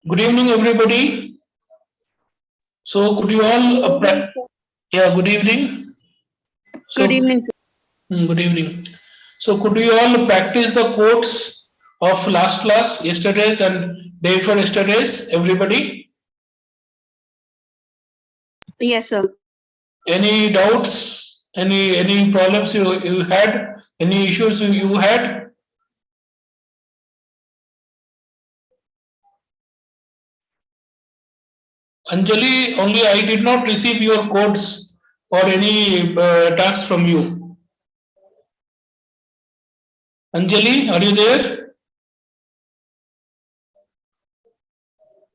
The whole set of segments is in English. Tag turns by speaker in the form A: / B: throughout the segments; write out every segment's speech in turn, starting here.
A: Good evening, everybody. So, could you all, good evening. So,
B: Good evening.
A: good evening. So, could you all practice the quotes of last class, yesterday's and day before yesterday's? Everybody,
B: Yes, sir.
A: any doubts? Any problems you had? Any issues you had? Anjali, only I did not receive your codes or any tasks from you. Anjali, are you there?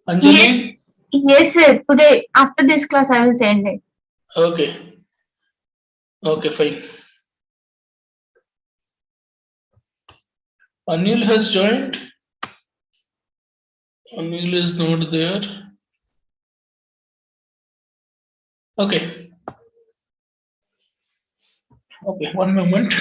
A: Anjali?
C: Yes, sir. Today, after this class, I will send it.
A: Okay. Okay, fine. Anil has joined. Anil is not there. Okay. Okay, one moment.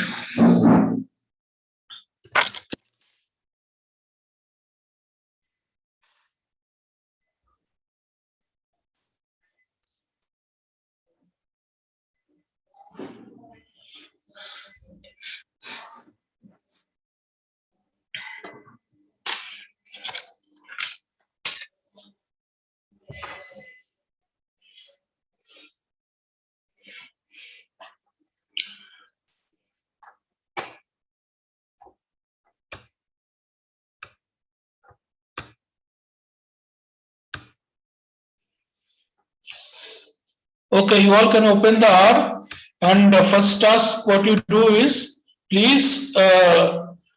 A: Okay, you all can open the R, and the first task what you do is please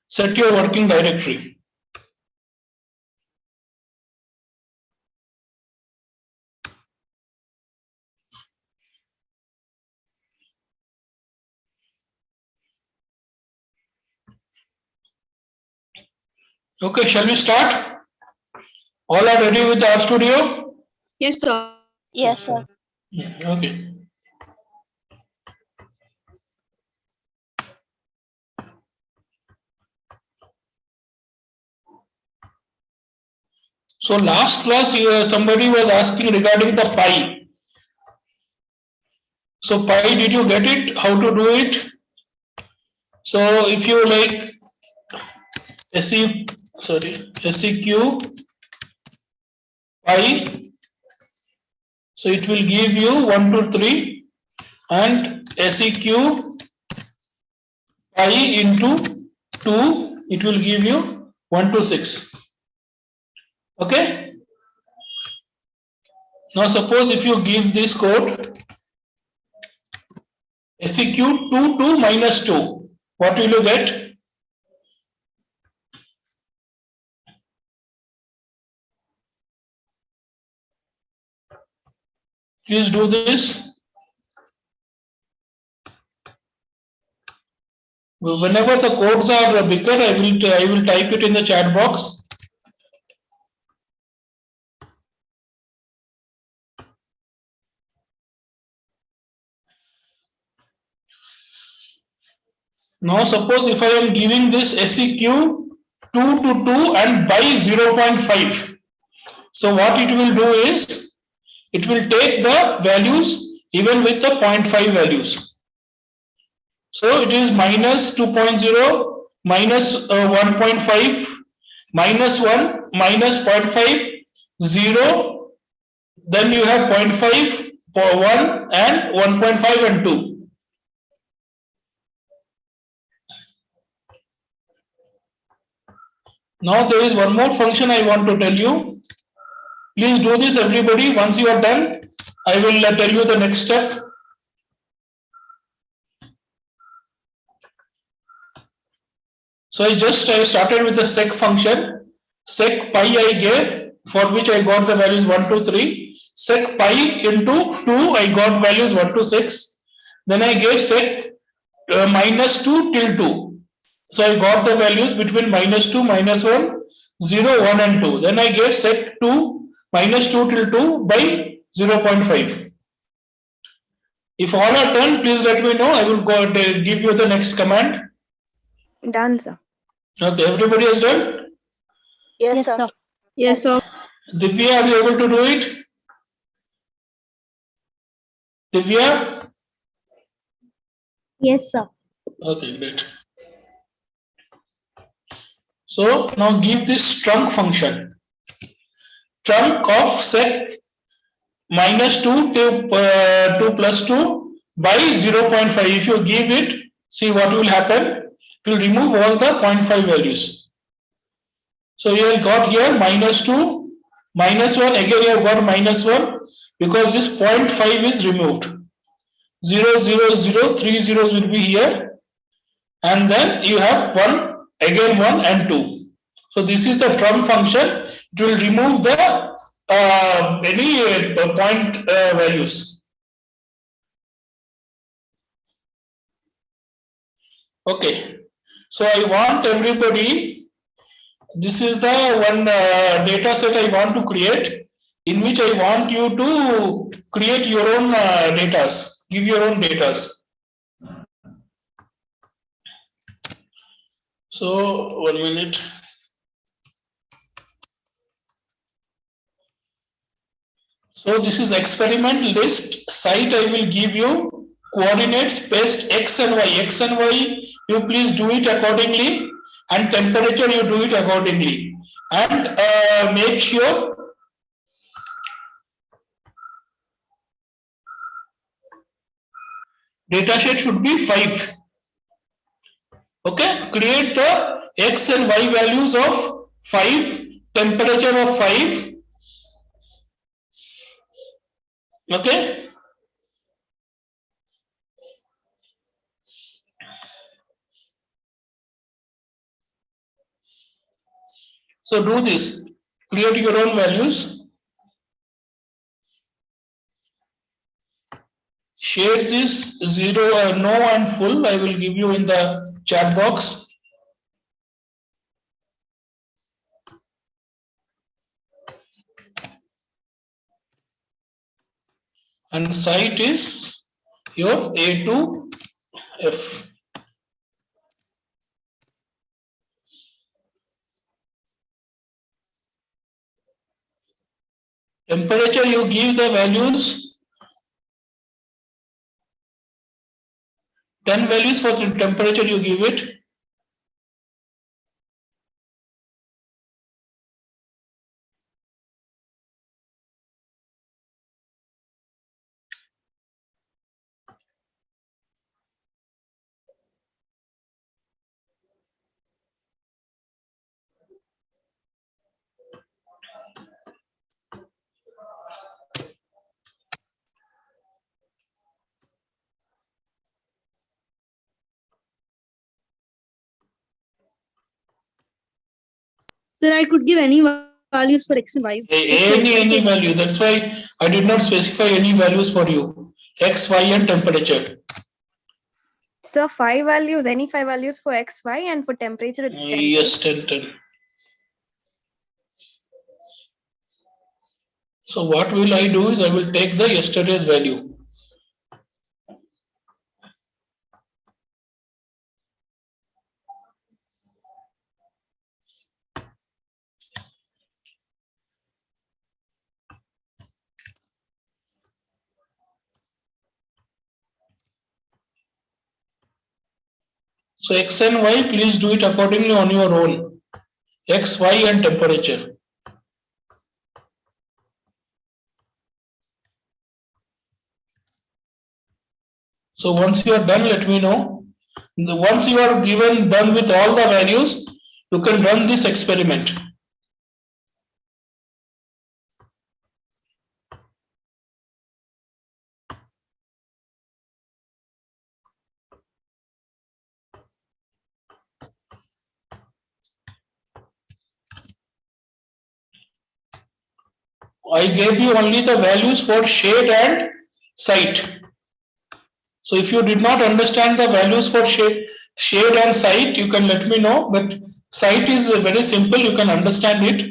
A: set your working directory. Okay, shall we start? All are ready with the R Studio?
B: Yes, sir.
C: Yes, sir.
A: Okay. So last class somebody was asking regarding the pi. So pi, did you get it? How to do it? So if you like SEQ pi, so it will give you 1 to 3, and SEQ pi into 2, it will give you 1 to 6. Okay. Now suppose if you give this code SEQ 2 to minus 2, what will you get? Please do this. Whenever the codes are bigger, I will type it in the chat box. Now suppose if I am giving this SEQ 2 to 2 and by 0.5. So what it will do is it will take the values even with the 0.5 values. So it is minus 2.0, minus 1.5, minus 1, minus 0.5, 0, then you have 0.5, 1 and 1.5 and 2. Now there is one more function I want to tell you. Please do this everybody. Once you are done, I will tell you the next step. So I started with the sec function. Sec pi I gave, for which I got the values 1 to 3. Sec pi into 2, I got values 1 to 6. Then I gave sec minus 2 till 2. So I got the values between minus 2, minus 1, 0, 1 and 2. Then I gave sec 2 minus 2 till 2 by 0.5. If all are done, please let me know. I will go give you the next command.
B: Done, sir.
A: Okay, everybody has done?
C: Yes, sir.
B: Yes, sir.
A: Divya, are you able to do it? Divya?
C: Yes, sir.
A: Okay, great. So now give this trunc function. Trunc of sec minus 2 to 2 plus 2 by 0.5. If you give it, see what will happen. It will remove all the 0.5 values. So you have got here minus 2, minus 1, again you have got minus 1 because this 0.5 is removed. 0, 0, 0, 3 zeros will be here, and then you have 1, again 1 and 2. So this is the trunc function. It will remove the any point values. Okay. So I want everybody, this is the one data set I want to create, in which I want you to create your own datas, give your own datas. So 1 minute. So this is experiment list. Site I will give you, coordinates, paste x and y. X and y you please do it accordingly, and temperature you do it accordingly, and make sure data set should be 5. Okay, create the x and y values of 5, temperature of 5. Okay, so do this, create your own values, share this 0, no and full I will give you in the chat box. And site is your A to F. Temperature you give the values, 10 values for the temperature you give it.
B: Sir, I could give any values for x and y.
A: Any value. That's why I did not specify any values for you. X, Y, and temperature.
D: So 5 values, any 5 values for x, y, and for temperature it's 10.
A: Yes, 10, 10. So what will I do is I will take the yesterday's value. So X and Y, please do it accordingly on your own. X, Y, and temperature. So once you are done, let me know. Once you are given done with all the values, you can run this experiment. I gave you only the values for shade and site. So if you did not understand the values for shade and site, you can let me know. But site is very simple, you can understand it.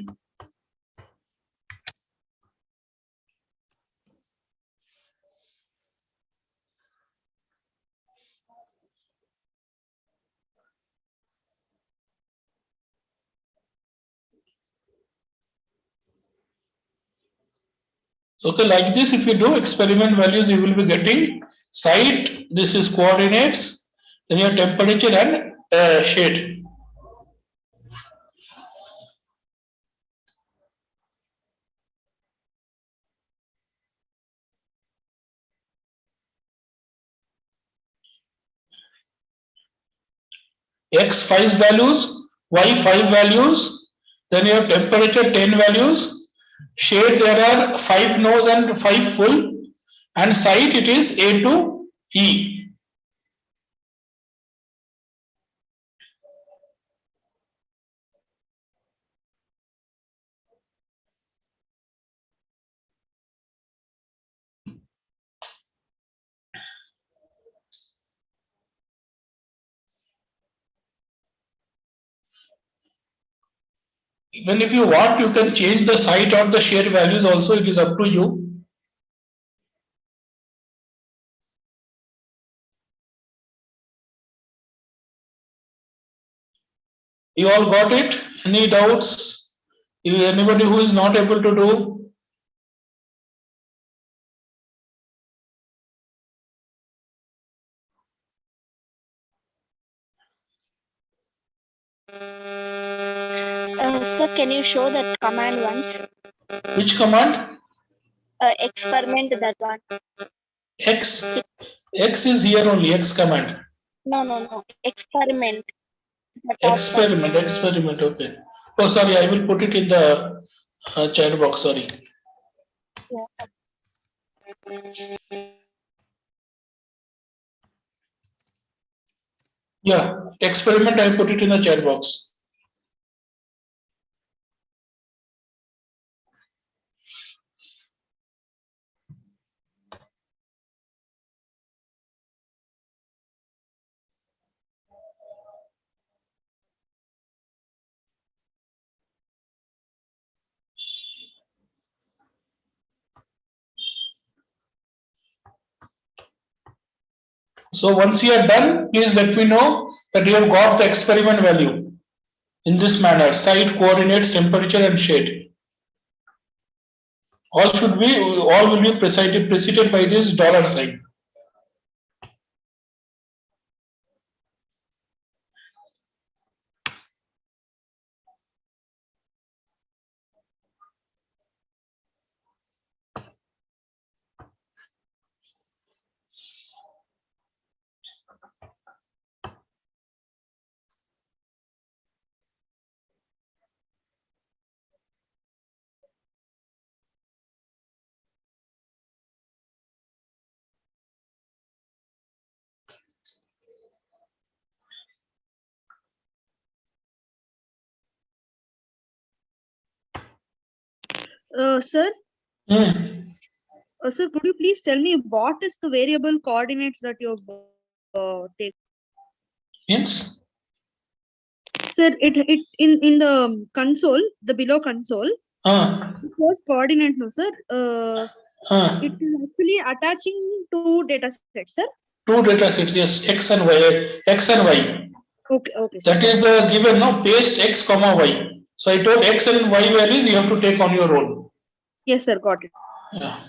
A: Okay, like this, if you do experiment values, you will be getting site, this is coordinates, then your temperature and shade. X 5 values, Y 5 values, then you have temperature 10 values, shade there are 5 no's and 5 full, and site it is A to E. Even if you want, you can change the site or the shade values also, it is up to you. You all got it? Any doubts? If anybody who is not able to do?
E: Sir, can you show that command once?
A: Which command?
E: Experiment that one.
A: X. X is here only, X command.
E: No. Experiment. The top
A: Experiment, okay. Oh, sorry, I will put it in the chat box, sorry.
E: one.
A: Yeah, experiment, I put it in the chat box. So once you are done, please let me know that you have got the experiment value in this manner, site, coordinates, temperature and shade. All will be preceded by this dollar sign.
B: Sir, sir, could you please tell me what is the variable coordinates that you take?
A: Means?
B: Sir, it in the console, the below console,
A: Uh,
B: first coordinate, no, sir. It is actually attaching two data sets, sir.
A: Two data sets, yes, X and Y.
B: Okay. Sir.
A: That is the given, no, paste X comma Y. So I told X and Y values you have to take on your own.
B: Yes, sir, got it.
A: Yeah.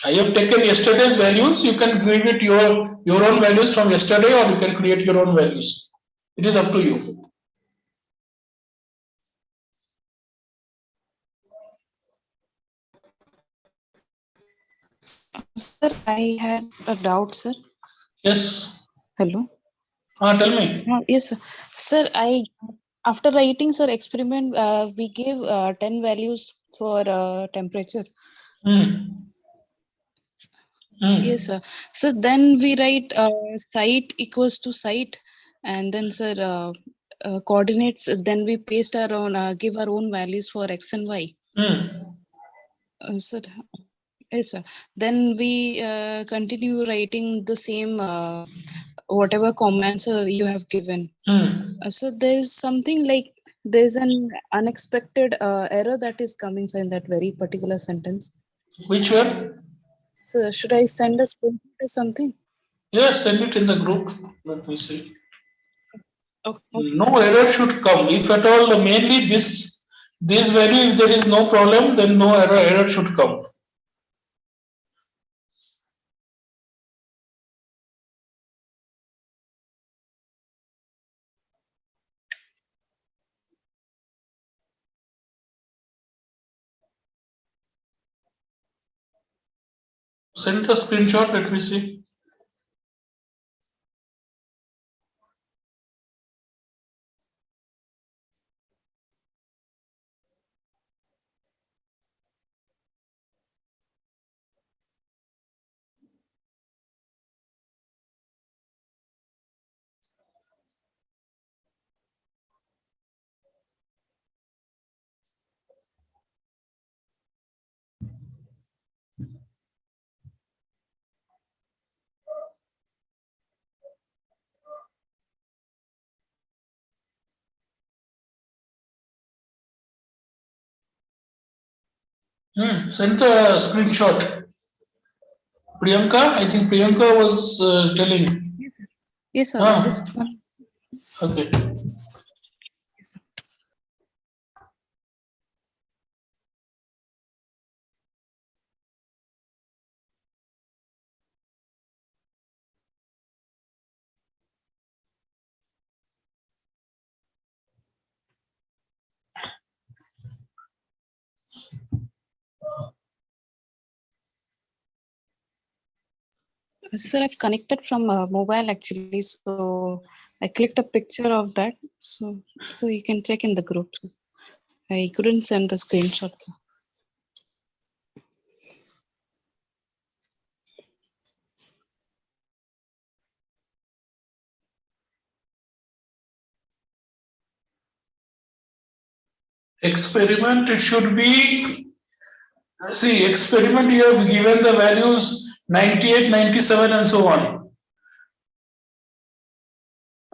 A: I have taken yesterday's values. You can give it your own values from yesterday, or you can create your own values. It is up to you.
F: Sir, I had a doubt, sir.
A: Yes.
F: Hello.
A: Tell me.
F: Yes, sir. Sir, after writing, sir, experiment, we gave 10 values for temperature. Yes, sir. So then we write site equals to site, and then, sir, coordinates. Then we paste our own, give our own values for X and Y. Sir, yes, sir. Then we continue writing the same whatever comments you have given. So there's something like there's an unexpected error that is coming, sir, in that very particular sentence.
A: Which one?
F: So should I send a screenshot or something?
A: Yes, send it in the group. Let me see.
F: Okay.
A: No error should come. If at all, mainly this This value, if there is no problem, then no error should come. Send a screenshot, let me see. Send a screenshot. Priyanka, I think Priyanka was telling.
F: Yes, sir. Yes, sir.
A: Ah.
F: Just one.
A: Okay.
F: Yes, sir. Sir, I've connected from mobile actually, so I clicked a picture of that, so you can check in the group. I couldn't send the screenshot.
A: Experiment, it should be, see, experiment you have given the values 98, 97 and so on.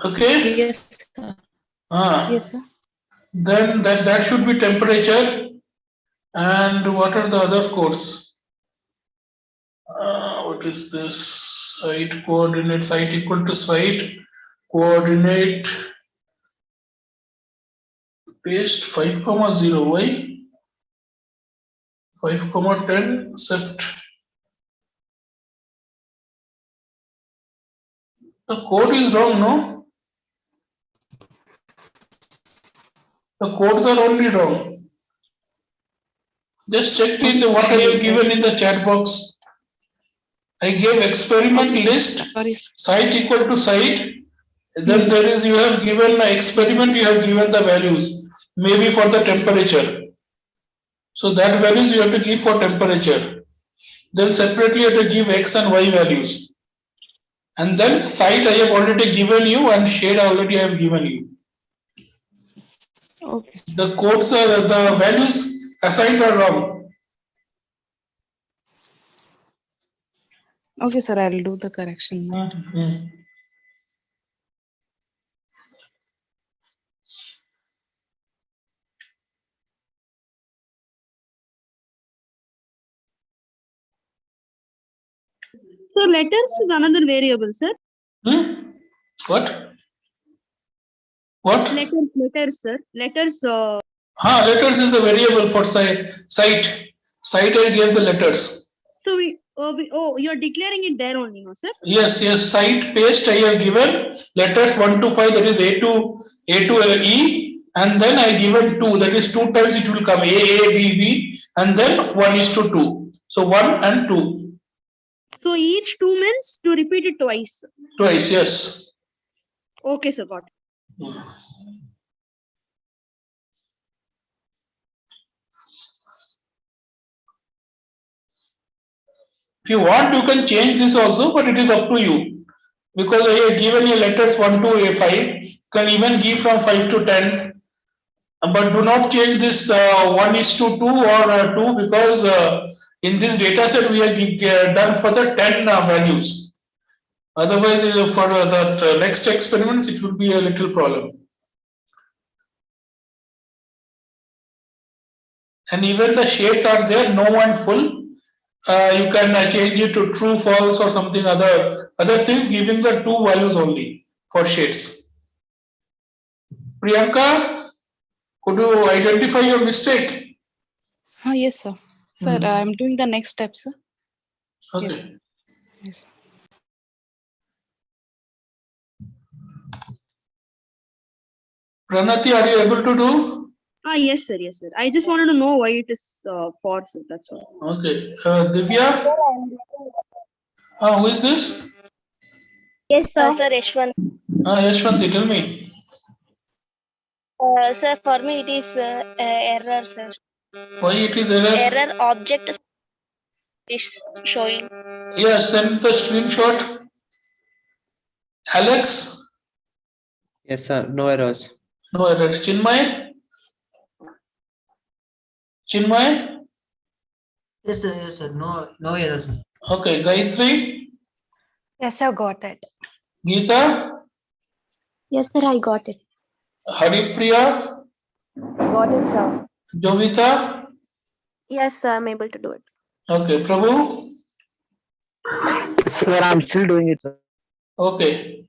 A: Okay?
F: Yes, sir.
A: Ah.
F: Yes, sir.
A: Then that should be temperature. And what are the other codes? What is this? Site coordinate, site equal to site coordinate paste 5,0. Why? 5,10 set. The code is wrong, no? The codes are only wrong. Just check in the what I have given in the chat box. I gave experiment list,
F: Sorry.
A: site equal to site. Then there is, you have given experiment, you have given the values, maybe for the temperature. So that values you have to give for temperature. Then separately you have to give X and Y values. And then site I have already given you and shade already I have given you.
F: Okay.
A: The codes are, the values assigned are wrong.
F: Okay, sir. I'll do the correction.
B: So letters is another variable, sir.
A: What? What?
B: Letters, sir. Letters.
A: Letters is a variable for site. Site I gave the letters.
B: So you're declaring it there only, no, sir?
A: Yes, site paste I have given letters 1 to 5, that is A to E, and then I given 2, that is 2 times it will come A, B, B, and then 1 is to 2. So 1 and 2.
B: So each 2 means to repeat it twice.
A: Twice, yes.
B: Okay, sir, got it.
A: If you want, you can change this also, but it is up to you. Because I have given you letters 1 to A5, can even give from 5 to 10. But do not change this 1 is to 2 or 2, because in this data set we have done for the 10 values. Otherwise, for the next experiments, it will be a little problem. And even the shades are there, no one full. You can change it to true, false, or something other things, giving the 2 values only for shades. Priyanka, Could you identify your mistake?
F: Yes, sir. Sir, I'm doing the next step, sir.
A: Okay.
F: Yes. Yes.
A: Pranati, are you able to do?
B: Yes, sir. Yes, sir. I just wanted to know why it is for, sir. That's all.
A: Okay. Divya? Who is this?
C: Yes, sir.
E: Sir, Yashwant.
A: Yashwanti, tell me.
E: Sir, for me it is error, sir.
A: Why it is error?
E: Error object is showing.
A: Yeah, send the screenshot. Alex?
G: Yes, sir. No errors.
A: No errors. Chinmay? Chinmay?
H: Yes, sir. Yes, sir. No errors.
A: Okay. Gayatri?
I: Yes, sir, got it.
A: Geeta?
I: Yes, sir, I got it.
A: Haripriya?
I: Got it, sir.
A: Jovita?
D: Yes, sir, I'm able to do it.
A: Okay. Prabhu?
H: Sir, I'm still doing it, sir.
A: Okay.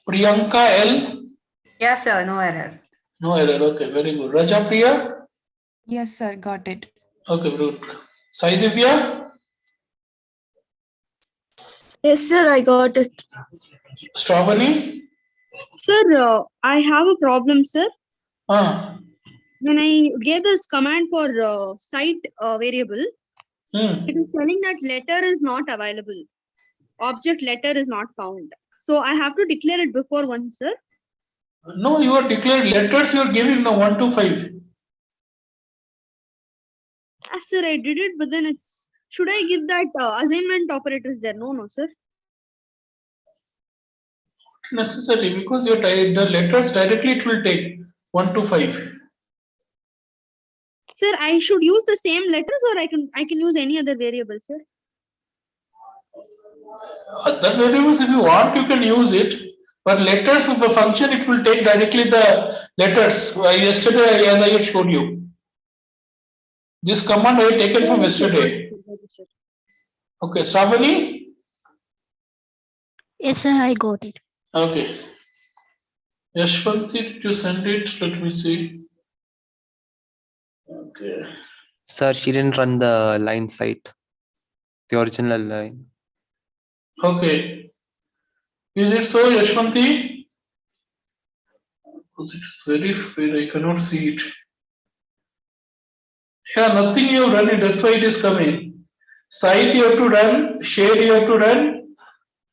A: Priyanka L?
J: Yes, sir. No error.
A: No error. Okay. Very good. Raja Priya?
K: Yes, sir, got it.
A: Okay. Good. Sai Divya?
D: Yes, sir, I got it.
A: Strawberry?
B: Sir, I have a problem, sir.
A: Ah.
B: When I gave this command for site variable,
A: Hmm.
B: it is telling that letter is not available. Object letter is not found. So I have to declare it before one, sir.
A: No, you are declared letters you are giving now 1 to 5.
B: Yes, sir, I did it, but then it's. Should I give that assignment operators there? No, sir.
A: Necessary because your the letters directly it will take 1 to 5.
B: Sir, I should use the same letters or I can use any other variable, sir.
A: Other variables, if you want, you can use it. But letters of the function, it will take directly the letters. Yesterday, as I had showed you. This command I had taken from yesterday. Okay, Stravani?
E: Yes, sir, I got it.
A: Okay. Yashwanti, did you send it? Let me see. Okay.
G: Sir, she didn't run the line site, the original line.
A: Okay. Is it so, Yashwanti? Because it's very fair, I cannot see it. Yeah, nothing you have run it, that's why it is coming. Site you have to run, shade you have to run,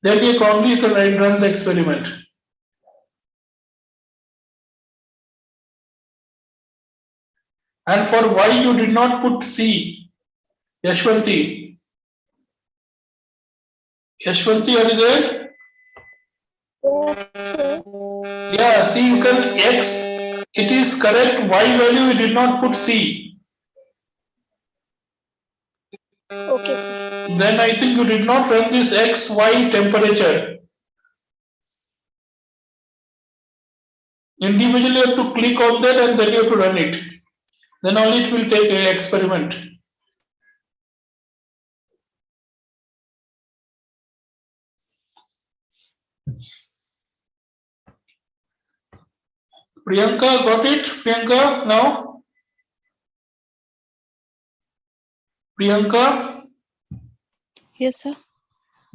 A: then you can run the experiment. And for why you did not put C, Yashwanti? Yashwanti, are you there?
E: Yes, sir.
A: Yeah, see, you can X, it is correct. Y value you did not put C.
E: Okay, sir.
A: Then I think you did not run this X, Y temperature. Individually, you have to click on that and then you have to run it. Then only it will take an experiment. Priyanka, got it? Priyanka, now? Priyanka,
F: Yes, sir.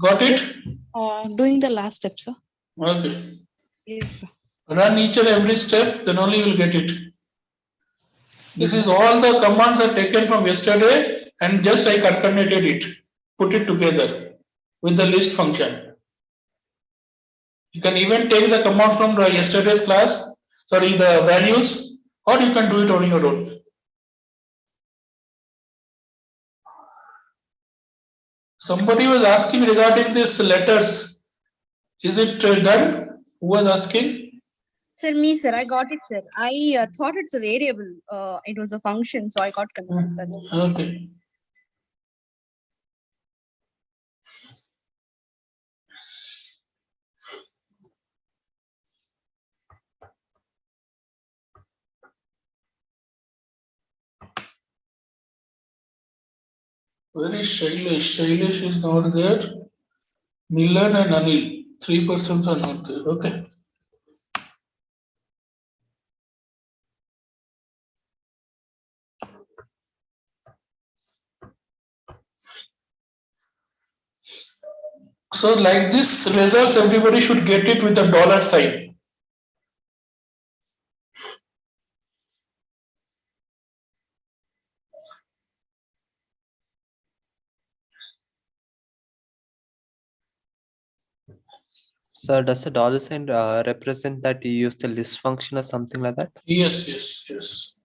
A: got it?
F: Yes. Doing the last step, sir.
A: Okay.
F: Yes, sir.
A: Run each and every step, then only you will get it. This
F: Yes,
A: is
F: sir.
A: all the commands are taken from yesterday and just I concatenated it, put it together with the list function. You can even take the command from yesterday's class, sorry, the values, or you can do it on your own. Somebody was asking regarding this letters. Is it done? Who was asking?
B: Sir, me, sir, I got it, sir. I thought it's a variable. It was a function, so I got confused. That's it.
A: Okay. Where is Shailesh? Shailesh is not there. Milan and Anil, 3 persons are not there. Okay. So like this results, everybody should get it with the dollar sign.
G: So does the dollar sign represent that you use the list function or something like that?
A: Yes, yes, yes.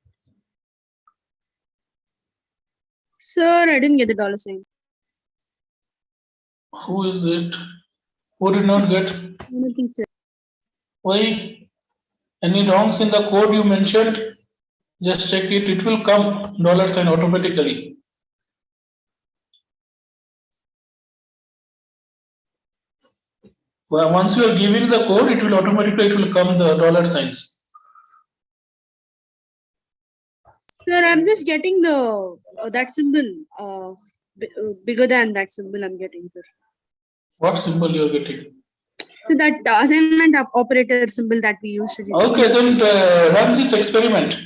B: Sir, I didn't get the dollar sign.
A: Who is it? Who did not get?
B: Nothing, sir.
A: Why? Any wrongs in the code you mentioned? Just check it. It will come dollar sign automatically. Well, once you are giving the code, it will automatically come the dollar signs.
B: Sir, I'm just getting the that symbol. Bigger than that symbol I'm getting, sir.
A: What symbol you are getting?
B: So that assignment operator symbol that we usually do.
A: Okay, then run this experiment.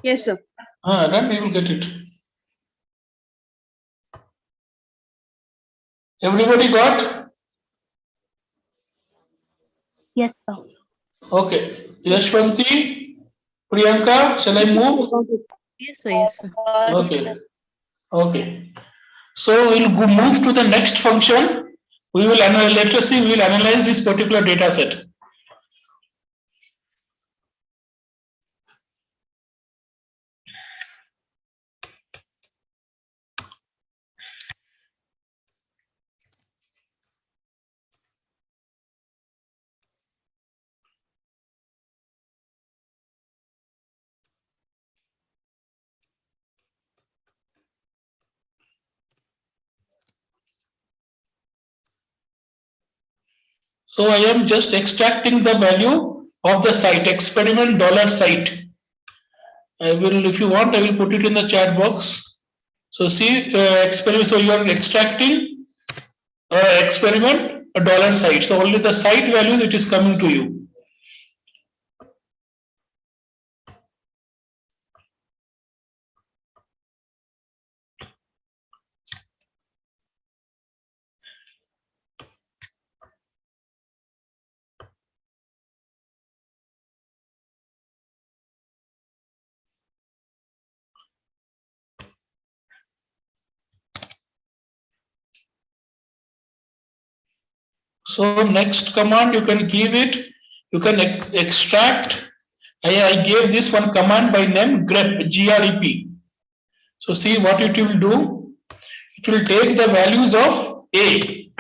B: Yes, sir.
A: Run, you will get it. Everybody got?
I: Yes, sir.
A: Okay. Yashwanti, Priyanka, shall I move?
F: Yes, sir. Yes, sir.
A: Okay. Okay. So we'll move to the next function. We will analyze, let us see, we will analyze this particular data set. So I am just extracting the value of the site, experiment dollar site. I will, if you want, I will put it in the chat box. So see, experiment. So you are extracting experiment a dollar site. So only the site values it is coming to you. So next command you can give it. You can extract. I gave this one command by name grep, grep. So see what it will do. It will take the values of A.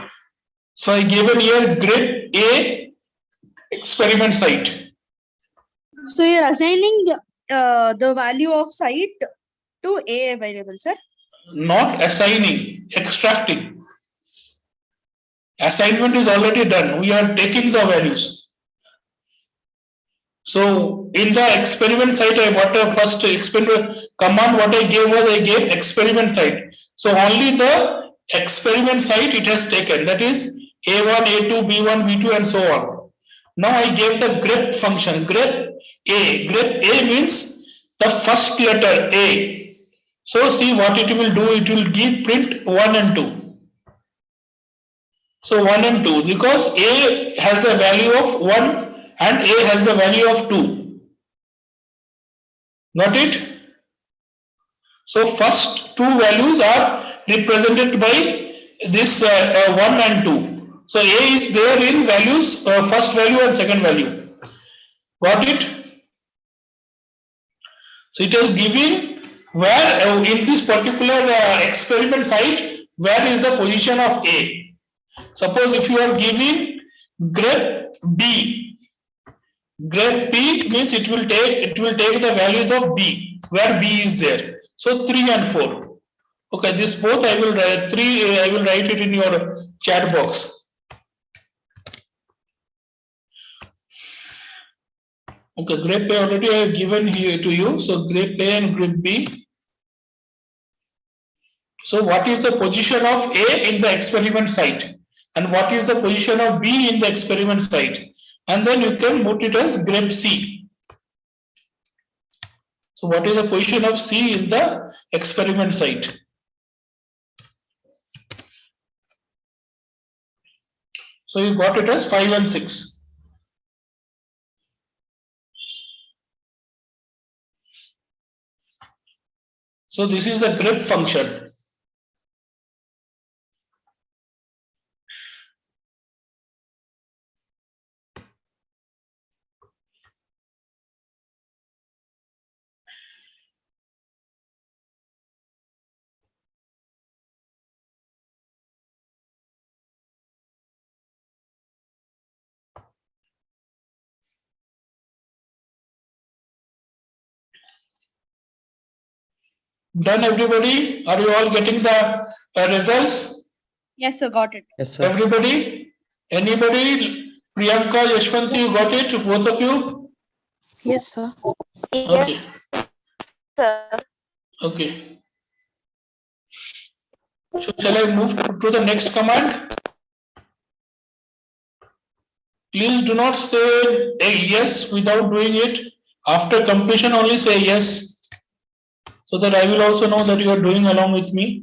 A: So I given here grep A experiment site.
B: So you're assigning the value of site to A variable, sir?
A: Not assigning, extracting. Assignment is already done. We are taking the values. So in the experiment site, what a first experiment command what I gave was I gave experiment site. So only the experiment site it has taken, that is A1, A2, B1, B2 and so on. Now I gave the grep function, grep A. Grep A means the first letter A. So see what it will do, it will give print 1 and 2. So 1 and 2 because A has the value of 1 and A has the value of 2. Got it? So first two values are represented by this 1 and 2. So A is there in values, first value and second value. Got it? So it is giving where in this particular experiment site, where is the position of A. Suppose if you are giving grep B, grep B means it will take the values of B where B is there. So 3 and 4. Okay, this both I will write 3. I will write it in your chat box. Okay, grep A already I have given here to you. So grep A and grep B. So what is the position of A in the experiment site? And what is the position of B in the experiment site? And then you can put it as grep C. So what is the position of C in the experiment site? So you got it as 5 and 6. So this is the grep function. Done, everybody? Are you all getting the results?
B: Yes, sir, got it.
G: Yes, sir.
A: Everybody? Anybody? Priyanka, Yashwant, you got it? Both of you?
F: Yes, sir.
A: Okay.
E: Sir.
A: Okay. So shall I move to the next command? Please do not say a yes without doing it. After completion, only say yes, so that I will also know that you are doing along with me.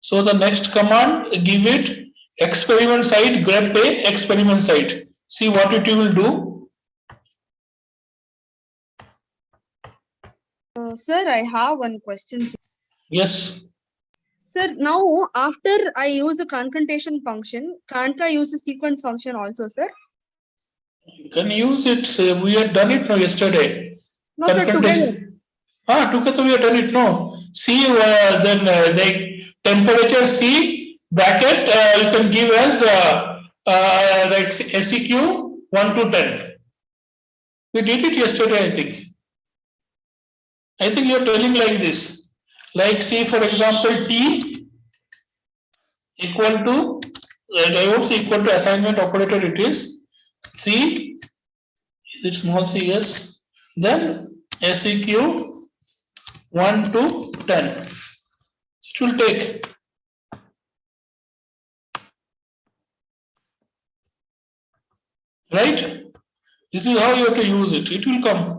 A: So the next command, give it experiment site, grep a experiment site. See what it will do.
B: Sir, I have one question.
A: Yes.
B: Sir, now after I use the concatenation function, can't I use the sequence function also, sir?
A: You can use it. We had done it yesterday.
B: No, sir, together.
A: Together we have done it. No. See, then like temperature C bracket, you can give as like SEQ 1 to 10. We did it yesterday, I think. I think you're telling like this. Like, see, for example, T equal to, diodes equal to assignment operator, it is C, is it small c? Yes. Then SEQ 1 to 10. It will take. Right? This is how you have to use it. It will come.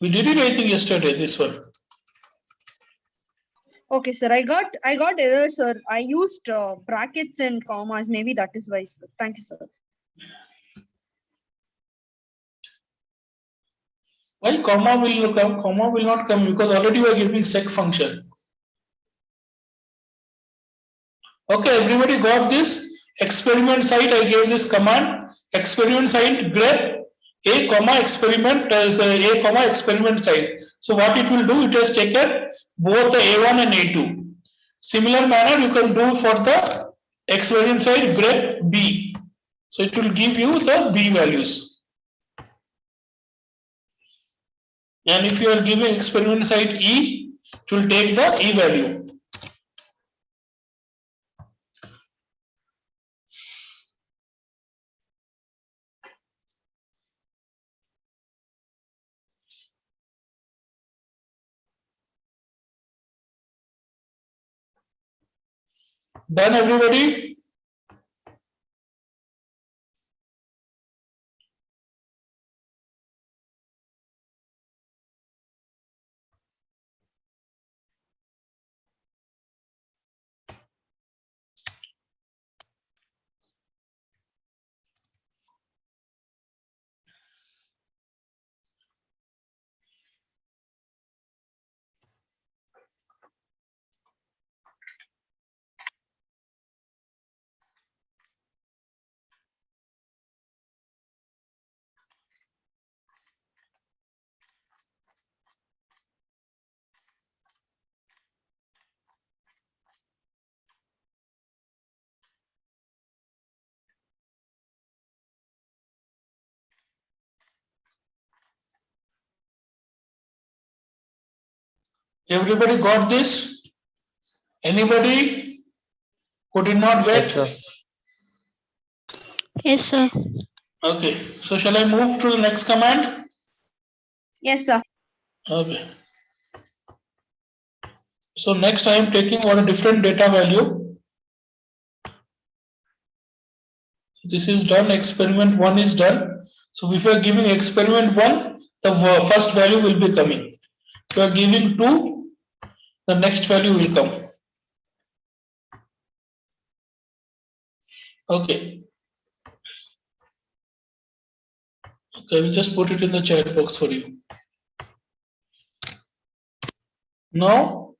A: We did it, I think, yesterday, this one.
B: Okay, sir. I got error, sir. I used brackets and commas. Maybe that is why, sir. Thank you, sir.
A: Why comma will come? Comma will not come because already we are giving sec function. Okay, everybody got this? Experiment site, I gave this command. Experiment site grep a comma experiment as a comma experiment site. So what it will do, it has taken both the A1 and A2. Similar manner you can do for the experiment site grep B. So it will give you the B values. And if you are giving experiment site E, it will take the E value. Done, everybody? Everybody got this? Anybody who did not get?
G: Yes, sir.
E: Yes, sir.
A: Okay, so shall I move to the next command?
B: Yes, sir.
A: Okay. So next I am taking on a different data value. This is done, experiment 1 is done. So if you are giving experiment 1, the first value will be coming. If you are giving 2, the next value will come. Okay. Okay, I will just put it in the chat box for you. Now,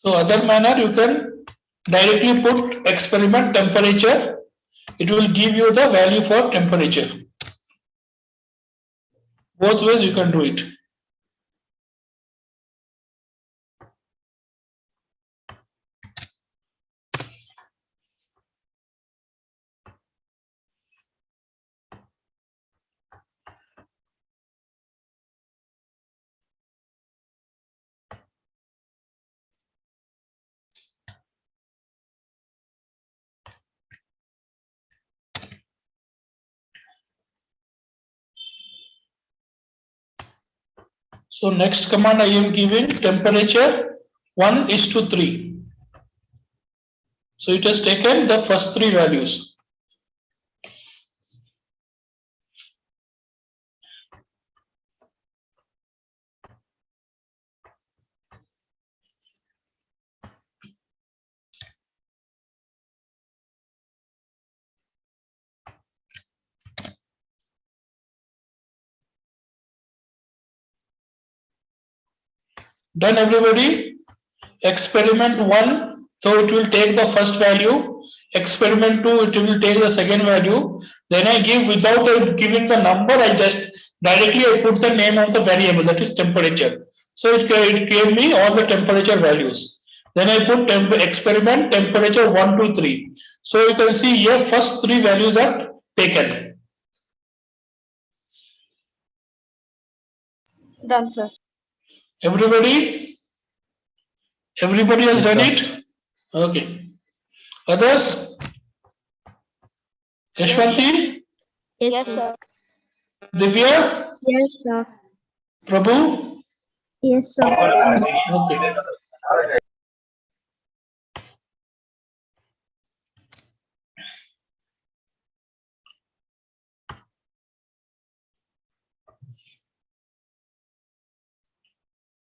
A: so other manner you can directly put experiment temperature. It will give you the value for temperature. Both ways you can do it. So next command I am giving temperature 1:3. So it has taken the first three values. Done everybody? Experiment 1, so it will take the first value. Experiment 2, it will take the second value. Then I give, without giving the number, I just directly I put the name of the variable, that is temperature. So it gave me all the temperature values. Then I put experiment temperature 1, 2, 3. So you can see here first three values are taken.
I: Done, sir.
A: Everybody has
G: Yes,
A: done
G: sir.
A: it? Okay. Others? Yashwanti?
I: Yes, sir.
A: Divya?
I: Yes, sir.
A: Prabhu?
I: Yes, sir.
A: Okay.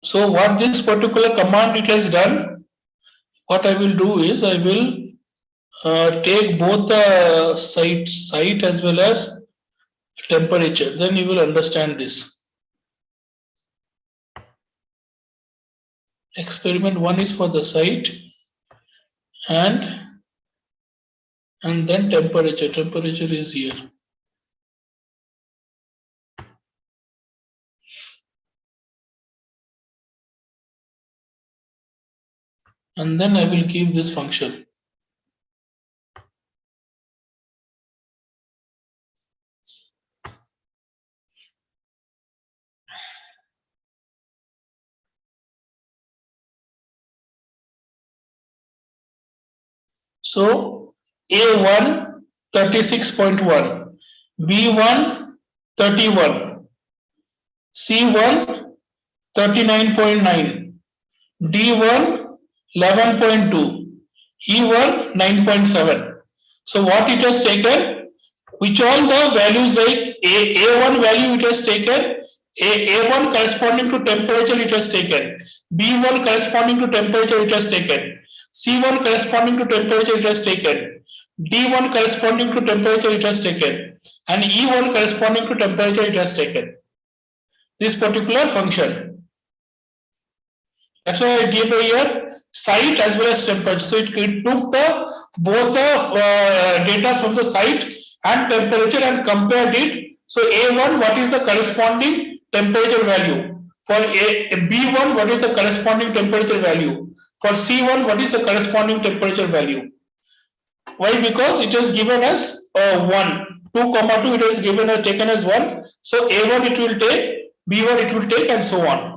A: So what this particular command it has done, what I will do is I will take both the site as well as temperature. Then you will understand this. Experiment 1 is for the site and then temperature. Temperature is here. And then I will give this function. So A1 36.1, B1 31, C1 39.9, D1 11.2, E1 9.7. So what it has taken, which all the values like A1 value it has taken, A1 corresponding to temperature it has taken, B1 corresponding to temperature it has taken, C1 corresponding to temperature it has taken, D1 corresponding to temperature it has taken, and E1 corresponding to temperature it has taken. This particular function. That's why I gave here site as well as temperature. So it took the both the data from the site and temperature and compared it. So A1, what is the corresponding temperature value? For B1, what is the corresponding temperature value? For C1, what is the corresponding temperature value? Why? Because it has given us 1, 2, 2, it has given taken as 1. So A1 it will take, B1 it will take, and so on.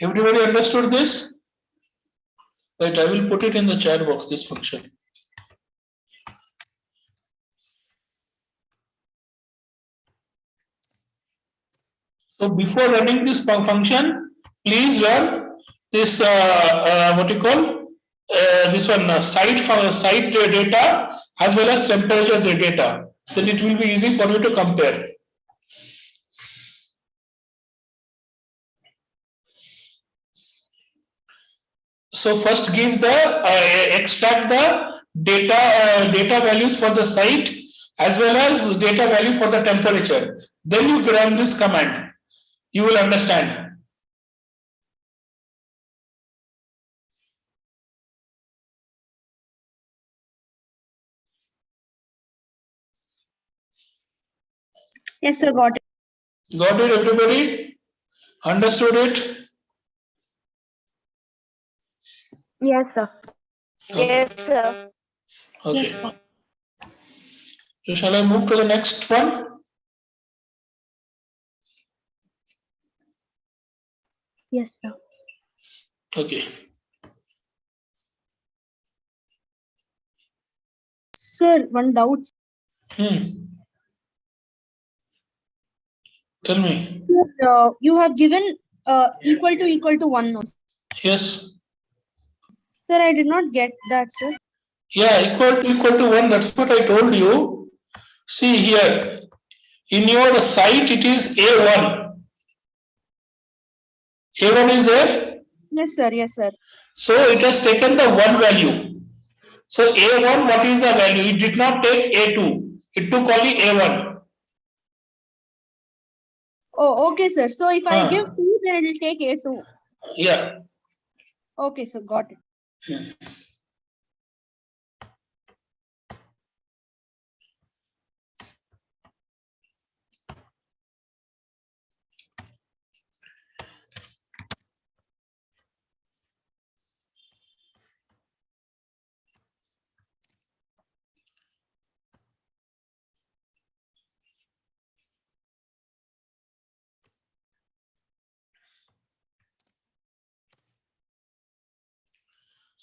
A: Everybody understood this? Right, I will put it in the chat box, this function. So before running this function, please run this what you call this one site data as well as temperature data. Then it will be easy for you to compare. So first give the extract the data values for the site as well as data value for the temperature. Then you run this command. You will understand.
B: Yes, sir, got it.
A: Got it, everybody? Understood it?
D: Yes, sir.
E: Yes, sir.
A: Okay. So shall I move to the next one?
D: Yes, sir.
A: Okay.
B: Sir, one doubt.
A: Tell me.
B: You have given equal to 1. No?
A: Yes.
B: Sir, I did not get that, sir.
A: Yeah, equal to 1. That's what I told you. See here. In your site, it is A1. A1 is there?
B: Yes, sir. Yes, sir.
A: So it has taken the 1 value. So A1, what is the value? It did not take A2. It took only A1.
B: Oh, okay, sir. So if I give 2, then it will take A2.
A: Yeah.
B: Okay, sir. Got it.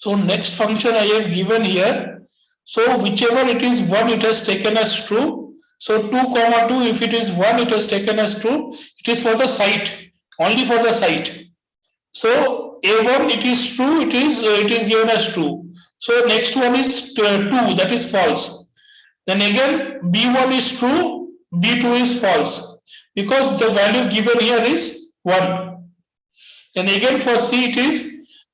A: So next function I have given here. So whichever it is 1, it has taken as true. So 2 comma 2, if it is 1, it has taken as true. It is for the site, only for the site. So A1, it is true, it is given as true. So next one is 2, that is false. Then again B1 is true, B2 is false, because the value given here is 1. Then again for C it is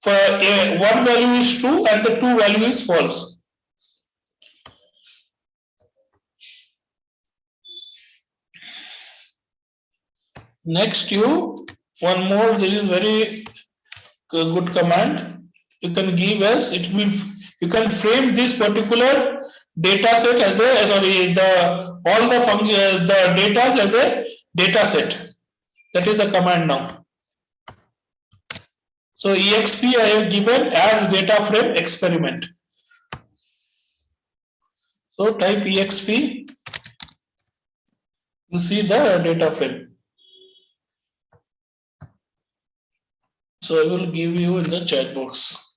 A: for a 1 value is true and the 2 value is false. Next one more, this is very good command. You can give us, it will, you can frame this particular data set as a, sorry, the data as a data set. That is the command now. So exp I have given as data frame experiment. So type exp, you see the data frame. So I will give you in the chat box.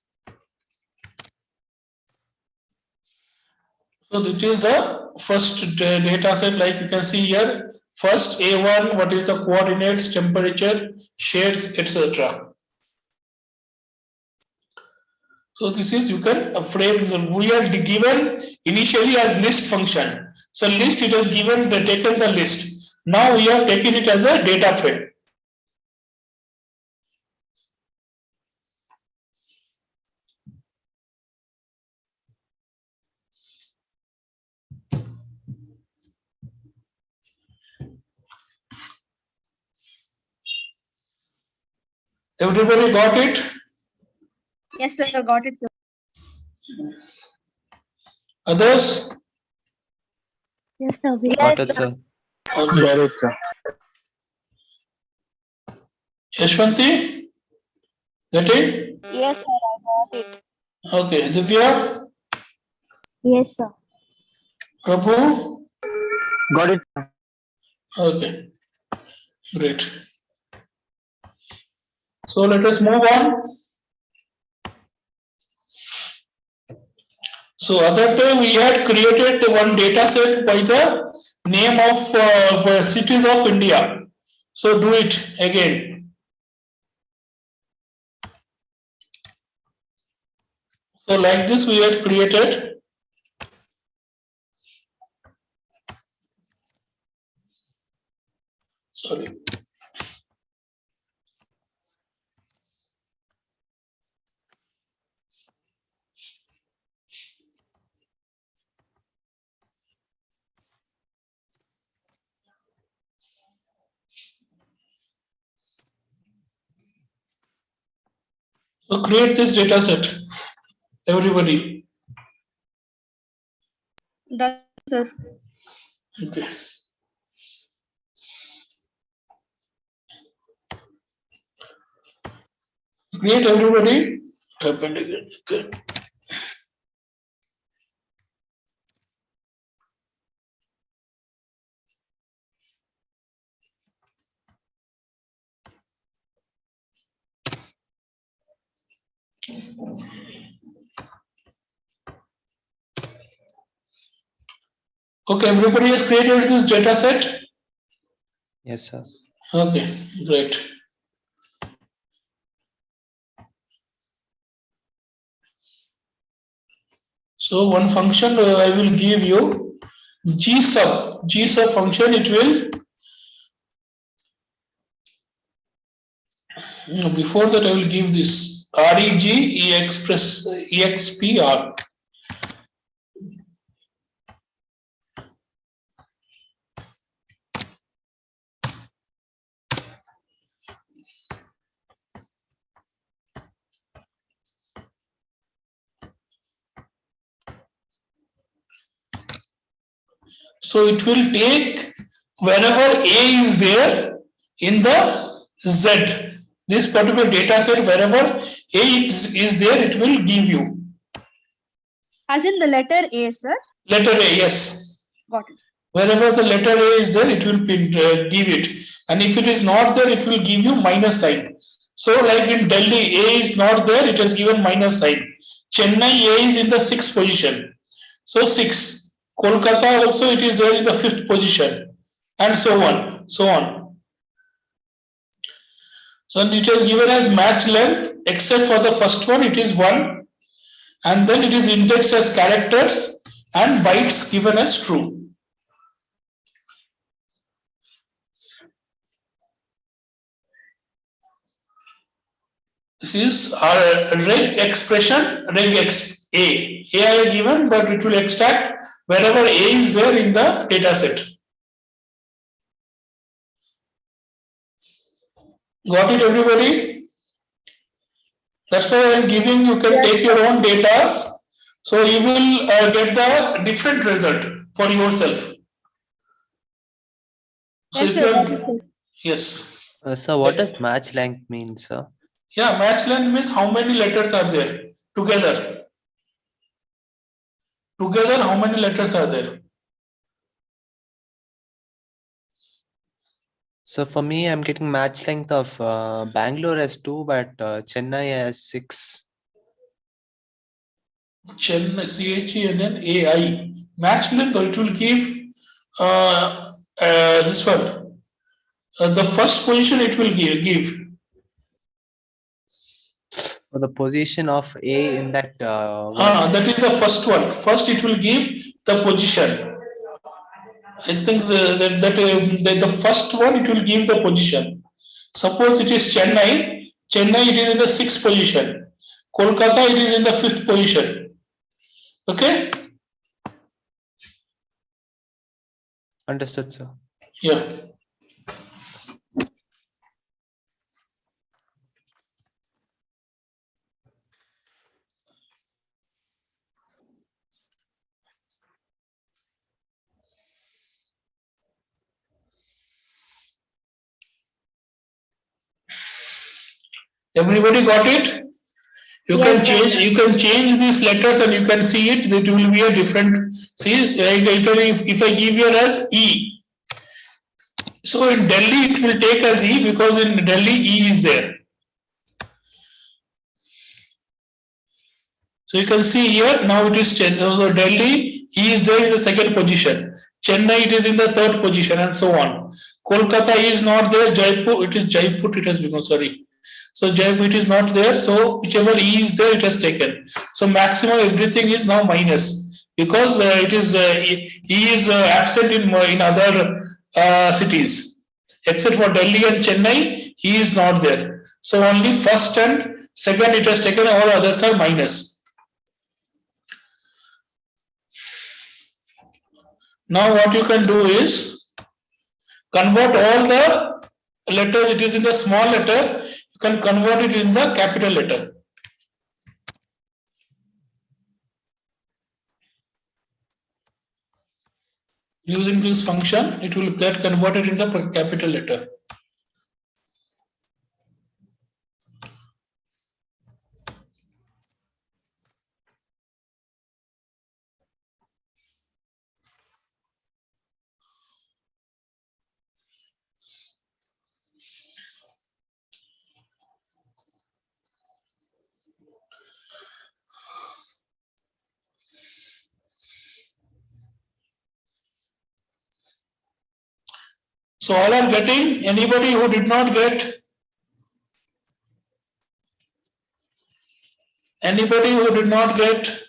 A: So this is the first data set, like you can see here. First A1, what is the coordinates, temperature, shades, etc. So this is, you can frame, we are given initially as list function. So list, it has given, taken the list. Now we are taking it as a data frame. Everybody got it?
B: Yes, sir. Got it, sir.
A: Others?
I: Yes, sir.
G: Got it, sir.
A: Okay.
H: Got it, sir.
A: Yashwanti? Get it?
E: Yes, sir. I got it.
A: Okay. Divya?
I: Yes, sir.
A: Prabhu?
H: Got it, sir.
A: Okay. Great. So let us move on. So other day we had created one data set by the name of cities of India. So do it again. So like this we had created. Sorry. So create this data set, everybody.
B: Done, sir.
A: Okay. Create everybody. Happened again. Okay. Okay, everybody has created this data set.
G: Yes, sir.
A: Okay, great. So one function I will give you G sub function. It will before that I will give this reg express expr. So it will take wherever A is there in the Z. This particular data set, wherever A is there, it will give you.
B: As in the letter A, sir.
A: Letter A, yes.
B: Got it.
A: Wherever the letter A is there, it will give it. And if it is not there, it will give you minus sign. So like in Delhi, A is not there, it has given minus sign. Chennai, A is in the 6th position. So 6. Kolkata also it is there in the 5th position. And so on. So it is given as match length, except for the first one, it is 1. And then it is indexed as characters and bytes given as true. This is our reg expression, A. A I have given, but it will extract wherever A is there in the data set. Got it, everybody? That's why I am giving, you can take your own data. So you will get the different result for yourself. So
B: Yes,
A: if you
B: sir.
A: have, yes.
G: So what does match length mean, sir?
A: Yeah, match length means how many letters are there together. Together, how many letters are there?
G: So for me, I'm getting match length of Bangalore as 2, but Chennai as 6.
A: Chennai, CHENNAI. Match length, it will give this one. The first position it will give.
G: For the position of A in that
A: That is the first one. First it will give the position. I think the first one it will give the position. Suppose it is Chennai. Chennai it is in the 6th position. Kolkata it is in the 5th position. Okay?
G: Understood, sir.
A: Yeah. Everybody got it? You can change these letters and you can see it. It will be a different. See, if I give you as E. So in Delhi it will take as E because in Delhi E is there. So you can see here now it is changed. So Delhi E is there in the 2nd position. Chennai it is in the 3rd position and so on. Kolkata is not there. Jaipur it is Jaipur it has become sorry. So Jaipur it is not there. So whichever E is there it has taken. So maximum everything is now minus because it is E is absent in other cities. except for Delhi and Chennai, he is not there. So only first and second it has taken, all others are minus. Now what you can do is convert all the letters, it is in the small letter, you can convert it in the capital letter. Using this function, it will get converted in the capital letter. So all are getting, anybody who did not get? Anybody who did not get?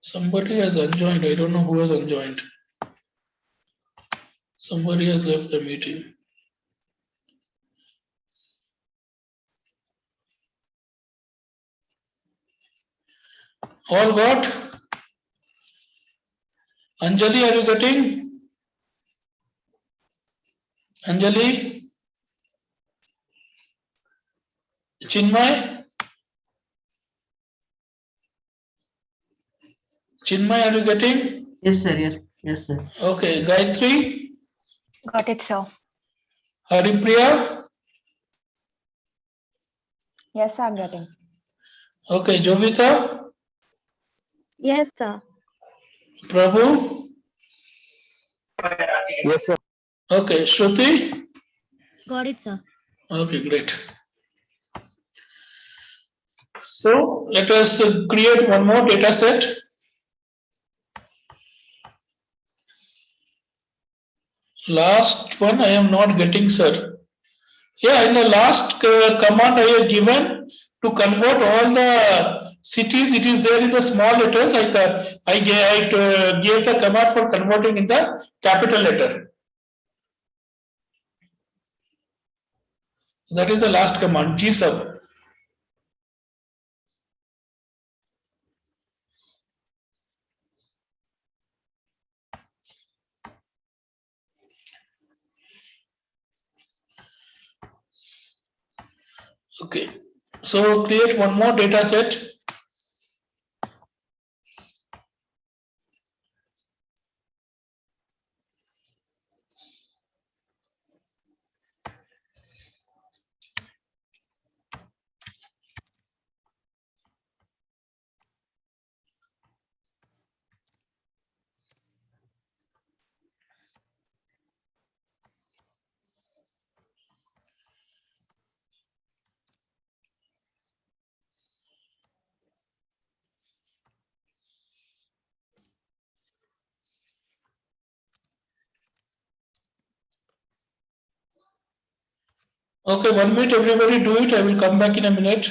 A: Somebody has unjoined, I don't know who has unjoined. Somebody has left the meeting. All got? Anjali, are you getting? Anjali? Chinmay? Chinmay, are you getting?
L: Yes, sir. Yes, sir.
A: Okay, Gayatri?
M: Got it, sir.
A: Haripriya?
M: Yes, I'm getting.
A: Okay, Jovita?
D: Yes, sir.
A: Prabhu?
H: Yes, sir.
A: Okay, Shruti?
N: Got it, sir.
A: Okay, great. So let us create one more data set. Last one I am not getting, sir. Yeah, in the last command I have given to convert all the cities, it is there in the small letters. I gave the command for converting in the capital letter. That is the last command, gsub. Okay, so create one more data set. Okay, 1 minute, everybody do it. I will come back in a minute.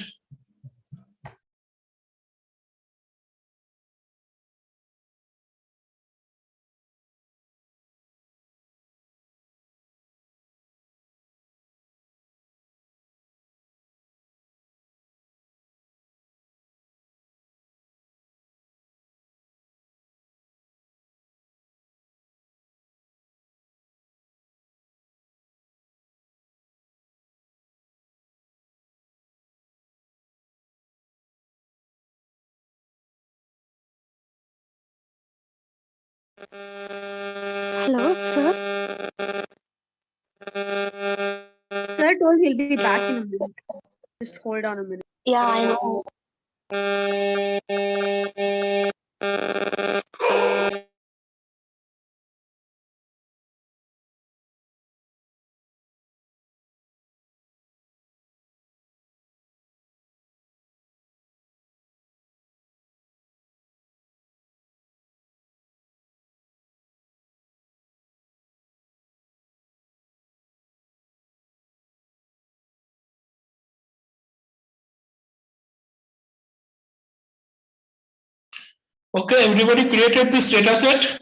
D: Hello, sir.
B: Sir told he'll be back in a minute. Just hold on a minute.
M: Yeah, I know.
A: Okay, everybody created this data set.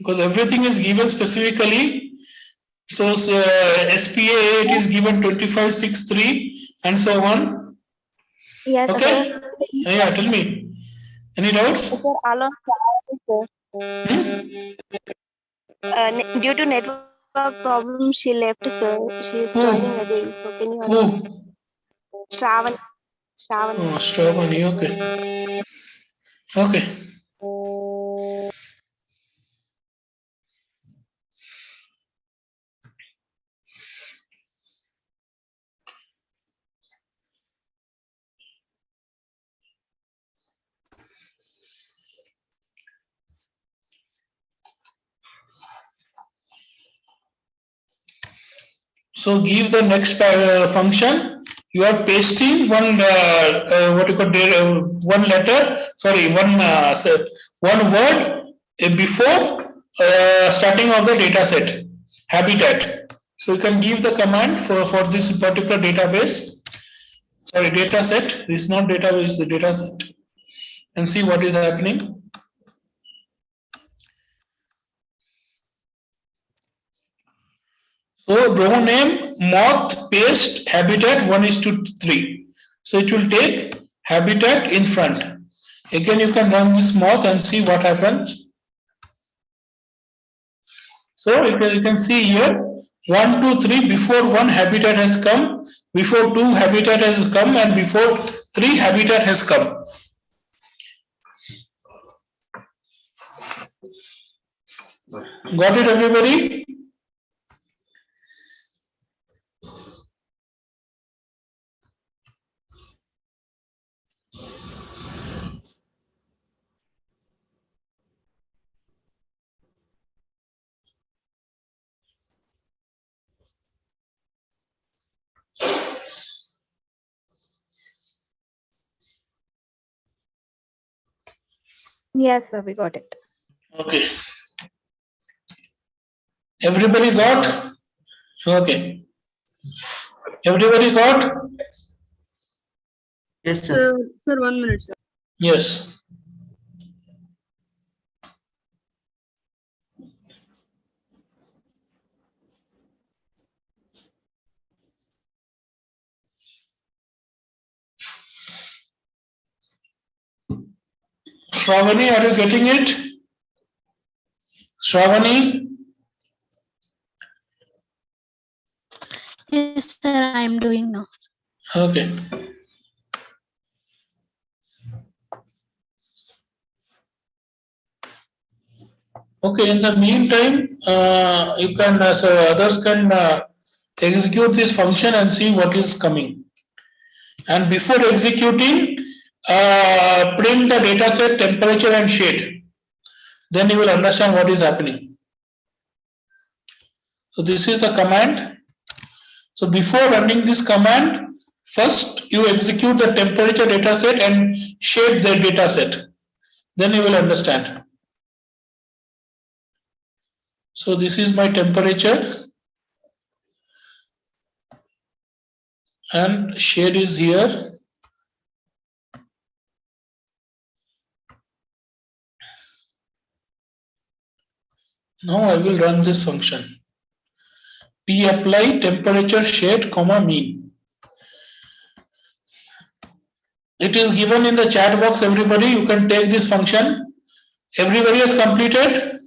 A: because everything is given specifically. So SPA 8 is given 2563 and so on.
D: Yes,
A: Okay.
D: sir.
A: Yeah, tell me. Any doubts?
E: Sir, alone, sir. Due to network problem, she left, sir. She is joining again. So can you
A: Who?
E: Shravan. Shravan.
A: Oh, Strawberry. Okay. Okay. So give the next function. You are pasting one what you call one letter. Sorry, one word before starting of the data set habitat. So you can give the command for this particular database. Sorry, data set. This is not database, the data set, and see what is happening. So row name moth paste habitat 1:3. So it will take habitat in front. Again, you can run this moth and see what happens. So you can see here 1, 2, 3 before one habitat has come, before two habitat has come, and before three habitat has come. Got it, everybody?
D: Yes, sir, we got it.
A: Okay. Everybody got? Okay. Everybody got?
H: Yes,
B: Sir, 1 minute, sir.
A: Yes. Shravani, are you getting it? Shravani?
N: Yes, sir, I am doing now.
A: Okay. Okay, in the meantime, you can, so others can execute this function and see what is coming. And before executing, print the data set temperature and shade. Then you will understand what is happening. So this is the command. So before running this command, first you execute the temperature data set and shade the data set. Then you will understand. So this is my temperature and shade is here. Now I will run this function. P apply temperature shade comma mean. It is given in the chat box, everybody. You can take this function. Everybody has completed.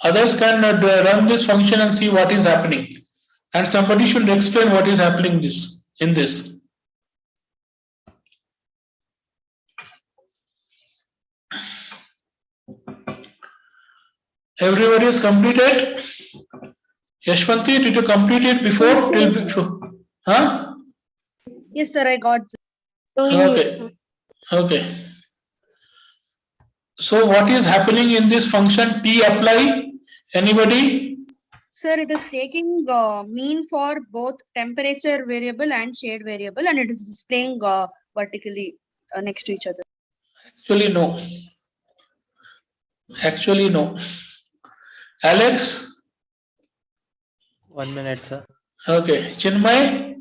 A: Others can run this function and see what is happening. And somebody should explain what is happening in this. Everybody has completed. Yashwanti, did you complete it before? Huh?
B: Yes, sir, I got.
A: Okay. Okay. So what is happening in this function P apply? Anybody?
B: Sir, it is taking mean for both temperature variable and shade variable, and it is displaying vertically next to each other.
A: Actually, no. Actually, no. Alex?
G: 1 minute, sir.
A: Okay. Chinmay?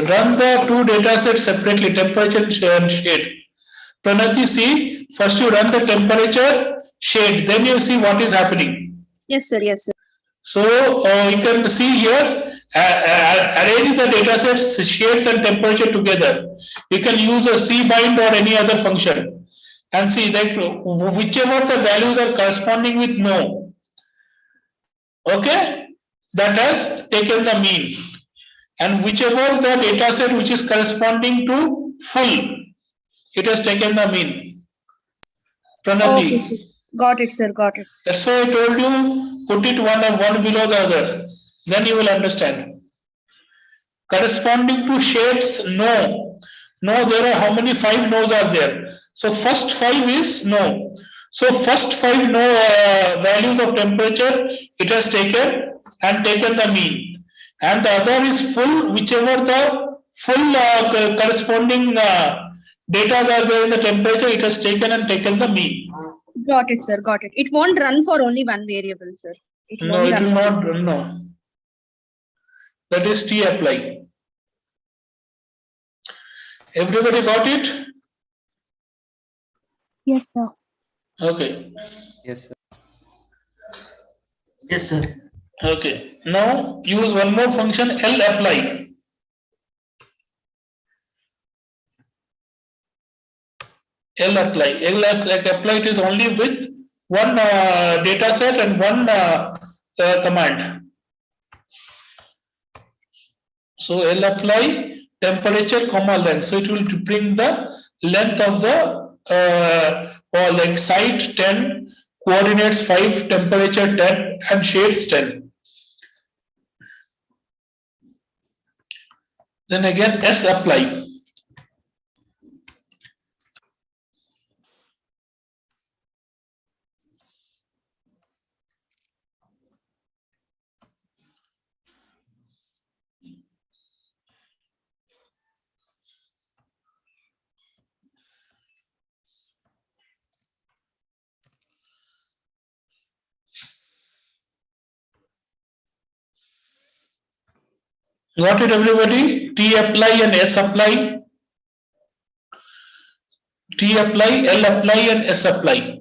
A: run the two data sets separately, temperature and shade. Pranati, see, first you run the temperature, shade, then you see what is happening.
B: Yes, sir. Yes, sir.
A: So you can see here, arrange the data sets, shades and temperature together. You can use a cbind or any other function and see that whichever the values are corresponding with no, okay, that has taken the mean, and whichever the data set which is corresponding to full, it has taken the mean. Pranati.
B: Okay, sir. Got it, sir. Got it.
A: That's why I told you put it one below the other. Then you will understand. Corresponding to shades, no. No, there are how many? 5 no's are there. So first 5 is no. So first 5 no values of temperature it has taken and taken the mean. And the other is full, whichever the full corresponding data are there in the temperature, it has taken and taken the mean.
B: Got it, sir. Got it. It won't run for only one variable, sir.
A: No, it will not run. No. That is T apply. Everybody got it?
I: Yes, sir.
A: Okay.
G: Yes, sir.
H: Yes, sir.
A: Okay. Now use one more function, L apply. L apply. Apply it is only with one data set and one command. So L apply temperature comma length. So it will bring the length of the or like site 10, coordinates 5, temperature 10 and shades 10. Then again S apply. Got it, everybody? T apply and S apply. T apply, L apply and S apply.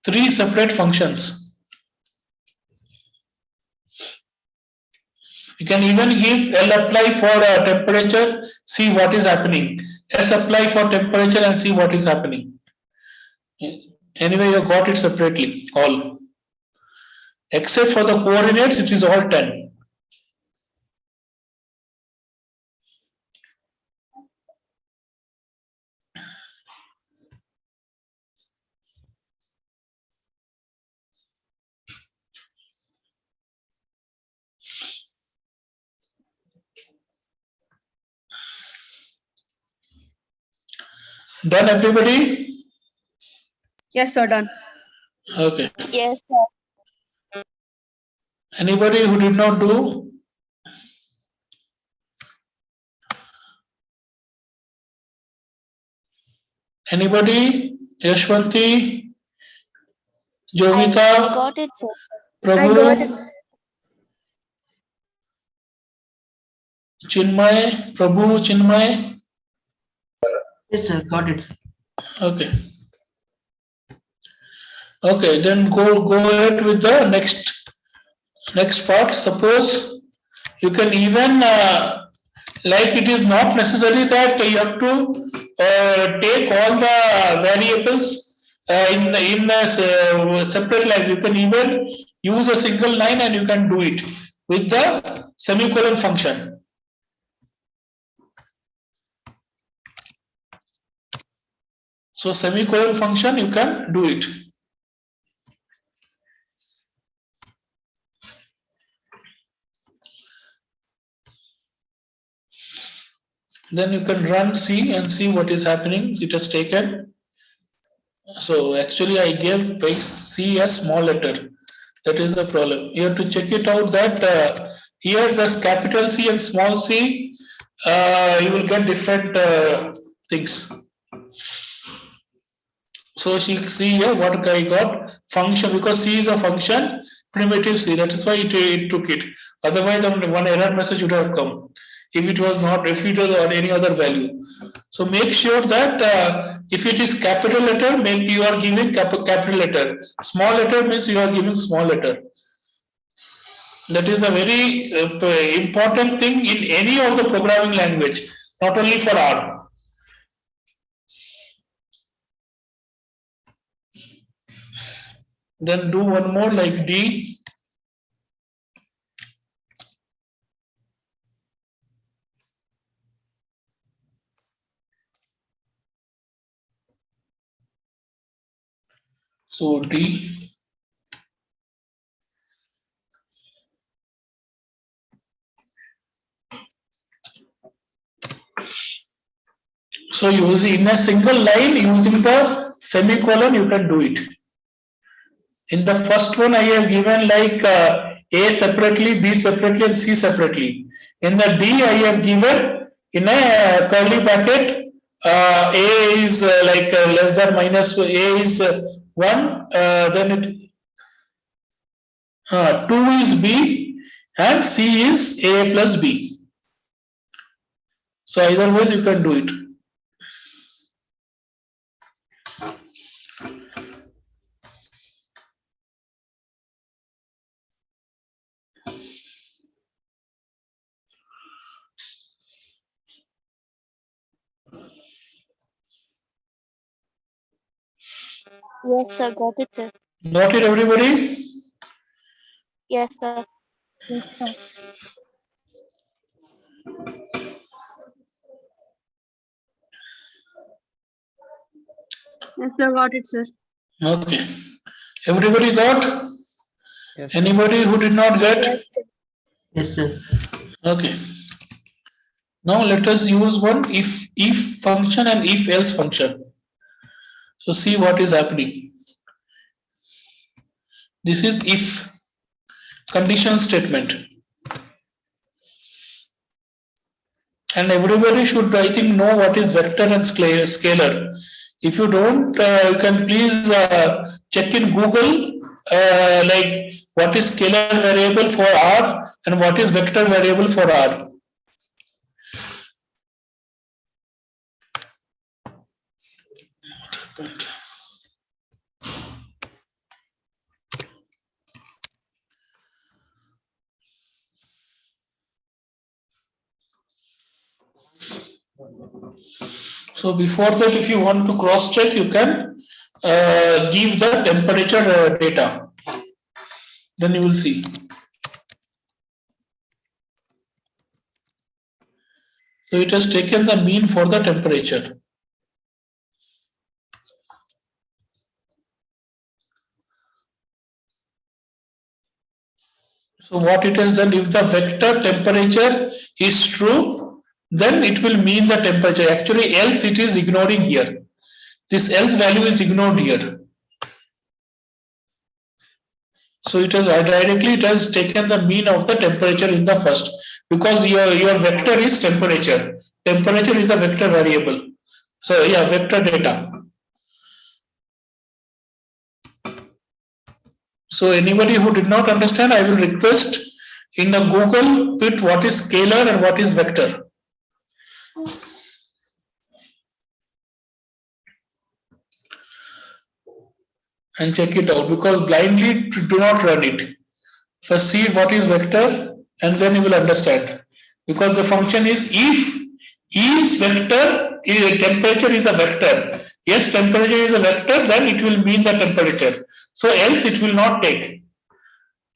A: 3 separate functions. You can even give L apply for temperature, see what is happening. S apply for temperature and see what is happening. Anyway, you got it separately, all. Except for the coordinates, it is all 10. Done, everybody?
B: Yes, sir. Done.
A: Okay.
E: Yes, sir.
A: Anybody who did not do? Anybody? Yashwanti? Jovita?
E: I got it, sir.
A: Prabhu?
D: I got it.
A: Chinmay? Prabhu? Chinmay?
H: Yes, sir. Got it.
A: Okay. Okay, then go ahead with the next part. Suppose you can even like it is not necessary that you have to take all the variables in separate lines. You can even use a single line and you can do it with the semicolon function. So semicolon function you can do it. Then you can run C and see what is happening. It has taken. So actually I gave C as small letter. That is the problem. You have to check it out that here the capital C and small c, you will get different things. So see here what I got function, because C is a function, primitive C. That is why it took it. Otherwise one error message would have come. if it was not, if it was or any other value. So make sure that if it is capital letter, make you are giving capital letter. Small letter means you are giving small letter. That is a very important thing in any of the programming language, not only for R. Then do one more like D. So D. So using in a single line using the semicolon you can do it. In the first one I have given like A separately, B separately and C separately. In the D I have given in a curly bracket A is like less than minus A is 1 then it 2 is B and C is A plus B. So either ways you can do it.
E: Yes, sir. Got it, sir.
A: Got it, everybody?
E: Yes, sir.
I: Yes, sir.
B: Yes, sir. Got it, sir.
A: Okay. Everybody got?
G: Yes, sir.
A: Anybody who did not get?
D: Yes, sir.
H: Yes, sir.
A: Okay. Now let us use one if function and if else function. So see what is happening. This is if conditional statement. And everybody should, I think, know what is vector and scalar. If you don't, you can please check in Google like what is scalar variable for R and what is vector variable for R. So before that, if you want to cross check, you can give the temperature data. Then you will see. So it has taken the mean for the temperature. So what it has done, if the vector temperature is true, then it will mean the temperature. Actually, else it is ignoring here. This else value is ignored here. So it has directly it has taken the mean of the temperature in the first, because your vector is temperature. Temperature is a vector variable. So yeah, vector data. So anybody who did not understand, I will request in the Google put what is scalar and what is vector. And check it out, because blindly do not run it. First see what is vector and then you will understand. Because the function is if is vector, temperature is a vector. Yes, temperature is a vector, then it will mean the temperature. So else it will not take.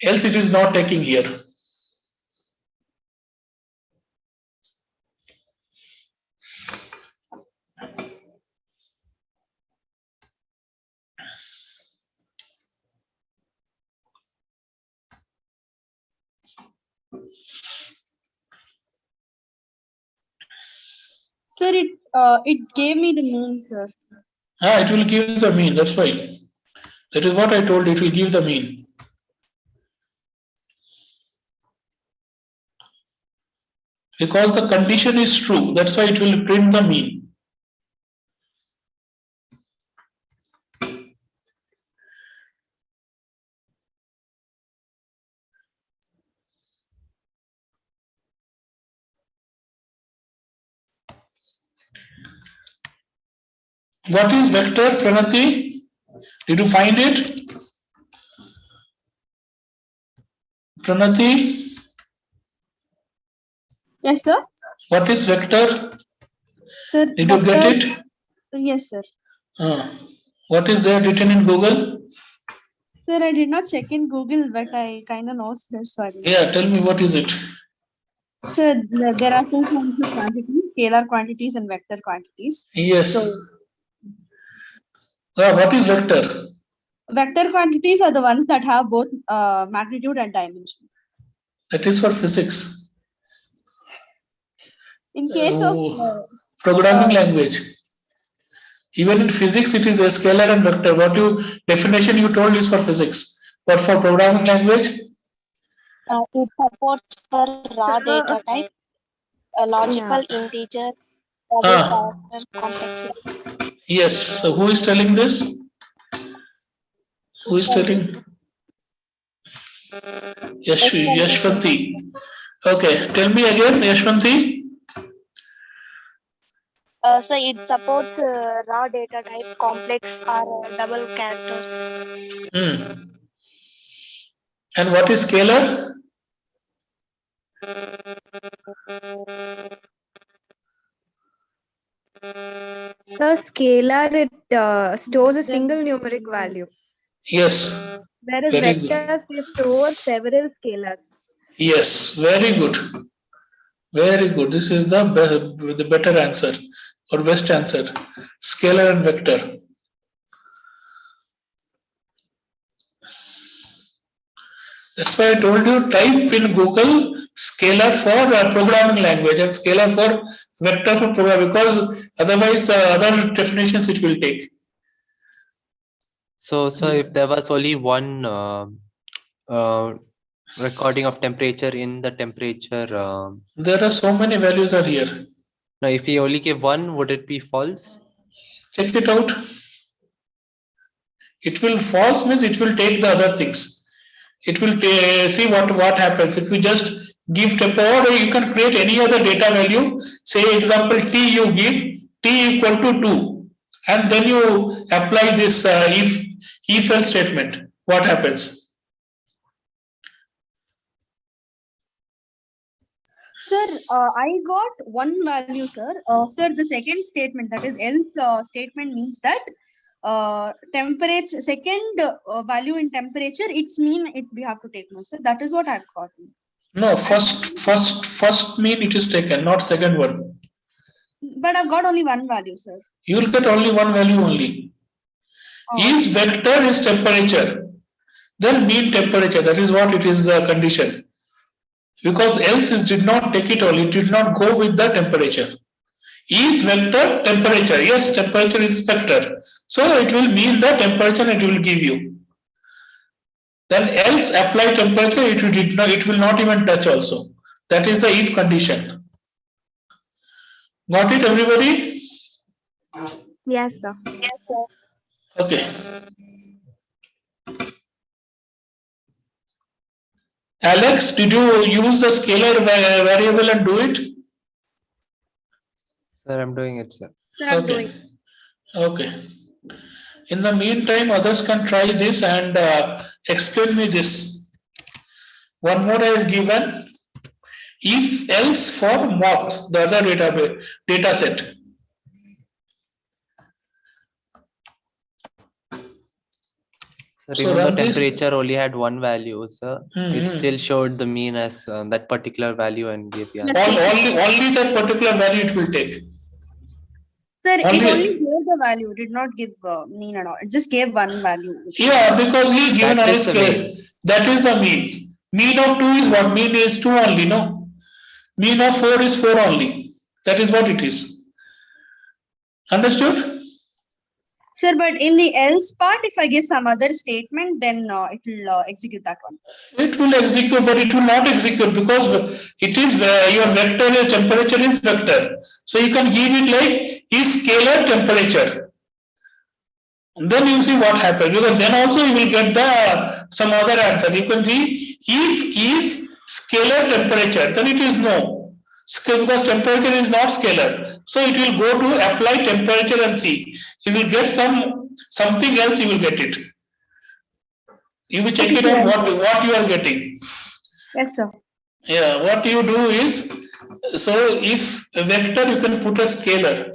A: Else it is not taking here.
B: Sir, it gave me the mean, sir.
A: It will give the mean, that's why. That is what I told you, it will give the mean. Because the condition is true, that's why it will print the mean. What is vector, Pranati? Did you find it? Pranati,
B: Yes, sir.
A: what is vector?
B: Sir,
A: Did you get it?
B: Yes, sir.
A: What is there written in Google?
B: Sir, I did not check in Google, but I kind of know, sir. Sorry.
A: Yeah, tell me what is it?
B: Sir, there are two kinds of quantities, scalar quantities and vector quantities.
A: Yes.
B: So,
A: what is vector?
B: vector quantities are the ones that have both magnitude and dimension.
A: That is for physics.
B: In case of
A: programming language. Even in physics, it is a scalar and vector. What definition you told is for physics, but for programming language,
E: it supports for raw data type, a logical integer, double character, complex.
A: Yes. So who is telling this? Who is telling? Yashwanti. Okay, tell me again, Yashwanti.
E: So it supports raw data type, complex or double characters.
A: And what is scalar?
D: The scalar, it stores a single numeric value.
A: Yes.
D: Whereas
A: Very
D: vectors, they store several scalars.
A: Yes, very good. Very good. This is the better answer or best answer. Scalar and vector. That's why I told you type in Google scalar for programming language and scalar for vector for program, because otherwise other definitions it will take.
G: So if there was only one recording of temperature in the temperature.
A: There are so many values are here.
G: Now, if we only give one, would it be false?
A: Check it out. It will false means it will take the other things. It will see what happens if you just give temp, or you can create any other data value. Say example t, you give t equal to 2, and then you apply this if else statement. What happens?
B: Sir, I got one value, sir. Sir, the second statement, that is else statement, means that temperature, second value in temperature, it's mean it we have to take no, sir. That is what I've gotten.
A: No, first mean it is taken, not second one.
B: But I've got only one value, sir.
A: You will get only one value only. Is vector is temperature, then mean temperature. That is what it is the condition. Because else it did not take it all, it did not go with the temperature. Is vector temperature? Yes, temperature is vector. So it will mean the temperature it will give you. Then else apply temperature, it will not even touch also. That is the if condition. Got it, everybody?
D: Yes, sir.
E: Yes, sir.
A: Okay. Alex, did you use the scalar variable and do it?
G: Sir, I'm doing it, sir.
B: Sir, I'm doing.
A: Okay. In the meantime, others can try this and explain me this. One more I have given. If else for moth, the other data set.
G: Sir, even though temperature only had one value, sir, it still showed the mean as that particular value and gave the answer.
A: Only that particular value it will take.
B: Sir, it only gave the value, it did not give mean at all. It just gave one value.
A: Yeah, because he given only scale. That is the mean. Mean of 2 is what? Mean is 2 only, no? Mean of 4 is 4 only. That is what it is. Understood?
B: Sir, but in the else part, if I give some other statement, then it will execute that one.
A: It will execute, but it will not execute because it is your vector, your temperature is vector. So you can give it like is scalar temperature. And then you see what happens, because then also you will get the some other answer. You can see if is scalar temperature, then it is no. Because temperature is not scalar. So it will go to apply temperature and see. You will get something else. You will get it. You will check it out what you are getting.
B: Yes, sir.
A: Yeah, what you do is, so if a vector, you can put a scalar.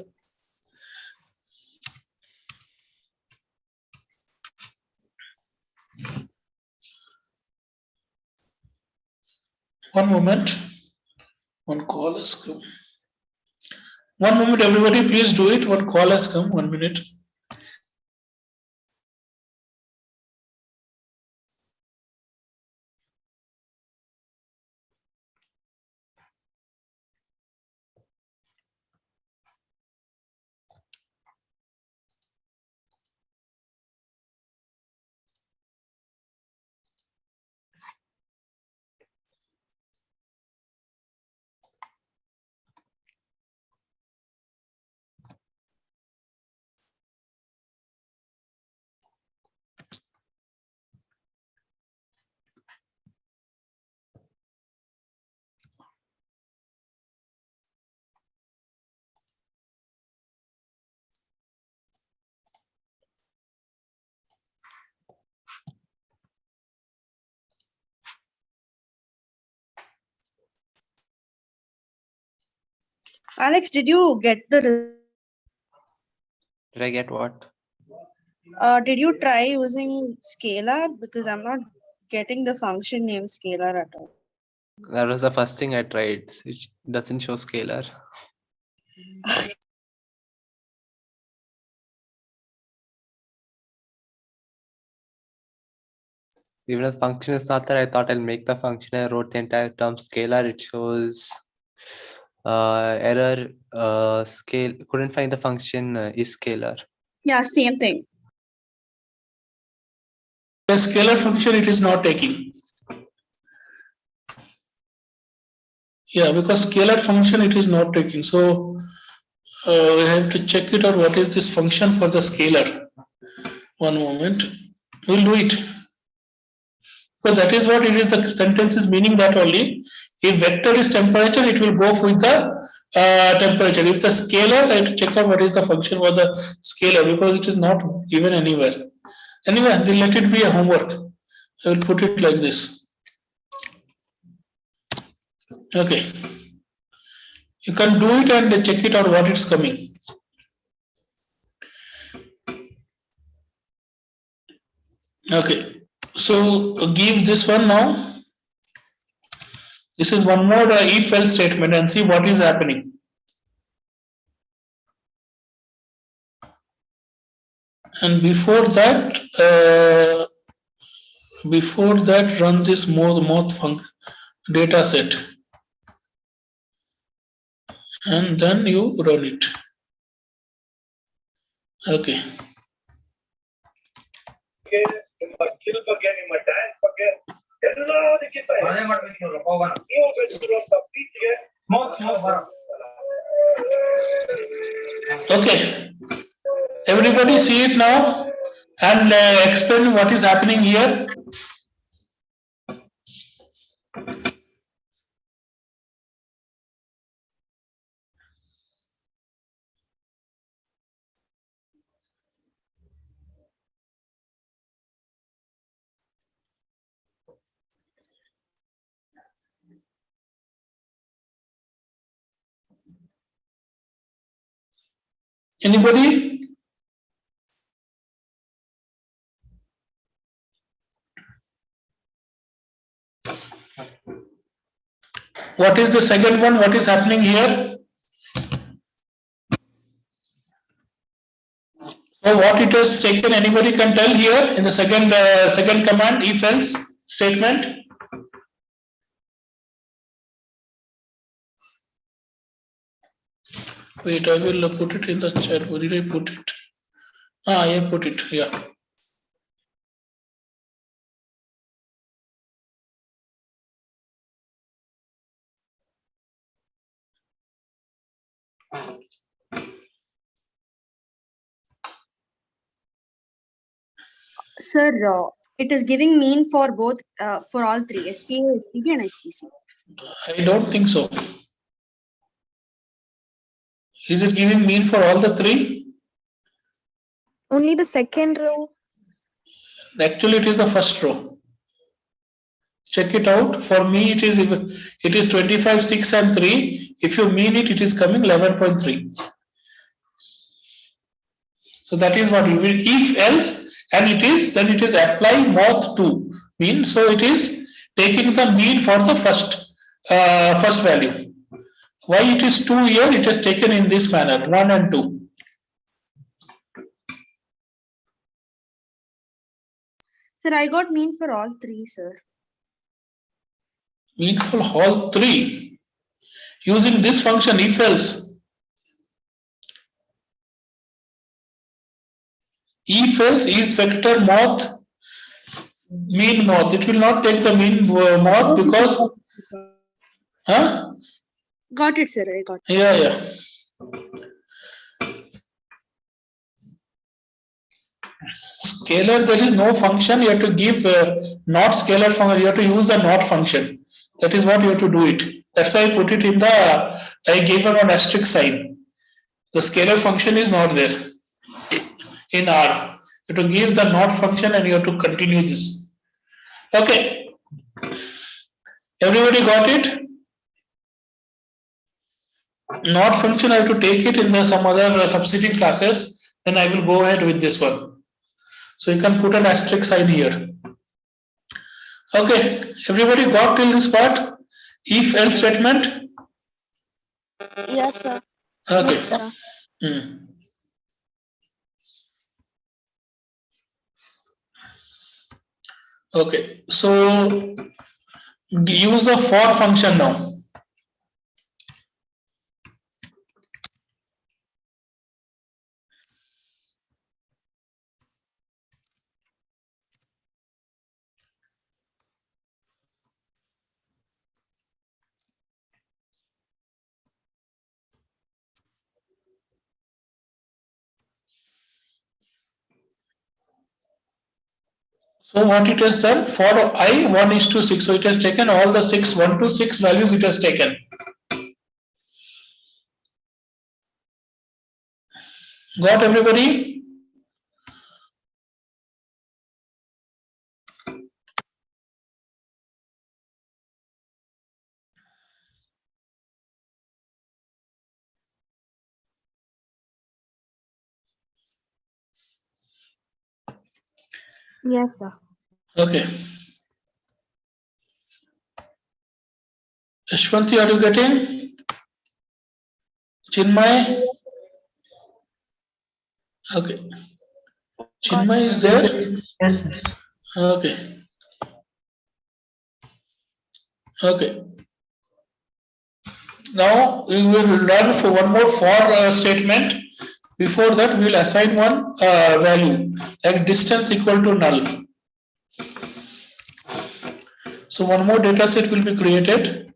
A: One moment. One call has come. One moment, everybody, please do it. One call has come. 1 minute.
B: Alex, did you get the?
G: Did I get what?
B: Did you try using scalar? Because I'm not getting the function name scalar at all.
G: That was the first thing I tried. It doesn't show scalar. Even if the function is not there, I thought I'll make the function. I wrote the entire term scalar. It shows error scale. Couldn't find the function is scalar.
B: Yeah, same thing.
A: The scalar function, it is not taking. Yeah, because scalar function, it is not taking. So we have to check it out. What is this function for the scalar? One moment. We'll do it. So that is what it is. The sentence is meaning that only. If vector is temperature, it will go with the temperature. If the scalar, I have to check out what is the function for the scalar, because it is not given anywhere. Anyway, then let it be a homework. I will put it like this. Okay. You can do it and check it out what is coming. Okay. So give this one now. This is one more if else statement and see what is happening. And before that, run this moth data set, and then you run it. Okay. Okay. Everybody see it now and explain what is happening here. Anybody? What is the second one? What is happening here? So what it has taken, anybody can tell here in the second command, if else statement. Wait, I will put it in the chat. Where did I put it? I have put it. Yeah.
B: Sir, it is giving mean for both, for all three, SPA, SPB, and SPC.
A: I don't think so. Is it giving mean for all the three?
D: Only the second row.
A: Actually, it is the first row. Check it out. For me, it is 25, 6 and 3. If you mean it, it is coming 11.3. So that is what you will, if else, and it is, then it is apply moth to mean. So it is taking the mean for the first value. Why it is 2 here? It is taken in this manner, 1 and 2.
B: Sir, I got mean for all three, sir.
A: Mean for all three. Using this function, if else. If else is vector moth, mean moth. It will not take the mean moth because. Huh?
B: Got it, sir. I got it.
A: Yeah. Scalar, there is no function. You have to give not scalar function. You have to use the not function. That is what you have to do it. That's why I put it in the. I gave an asterisk sign. The scalar function is not there in R. You have to give the not function and you have to continue this. Okay. Everybody got it? Not function, I have to take it in some other subsidiary classes. Then I will go ahead with this one. So you can put an asterisk sign here. Okay, everybody got till this part? If else statement?
E: Yes, sir.
A: Okay.
E: Yes, sir.
A: Okay, so use the for function now. So what it has done for I 1:6. So it has taken all the 6, 1 to 6 values it has taken. Got everybody?
D: Yes, sir.
A: Okay. Ashwanti, are you getting? Chinmay? Okay. Chinmay is there?
H: Yes, sir.
A: Okay. Okay. Now we will learn for one more for statement. Before that, we will assign one value like distance equal to null. So one more data set will be created.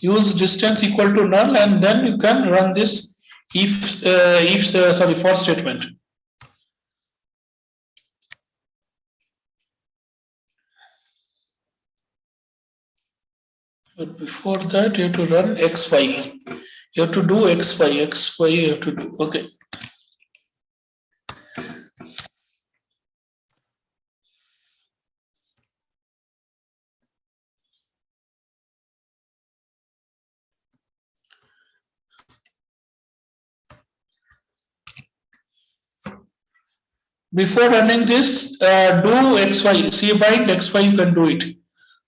A: Use distance equal to null, and then you can run this for statement. But before that, you have to run xy. You have to do xy. You have to do. Okay. Before running this, do xy. See bind xy. You can do it.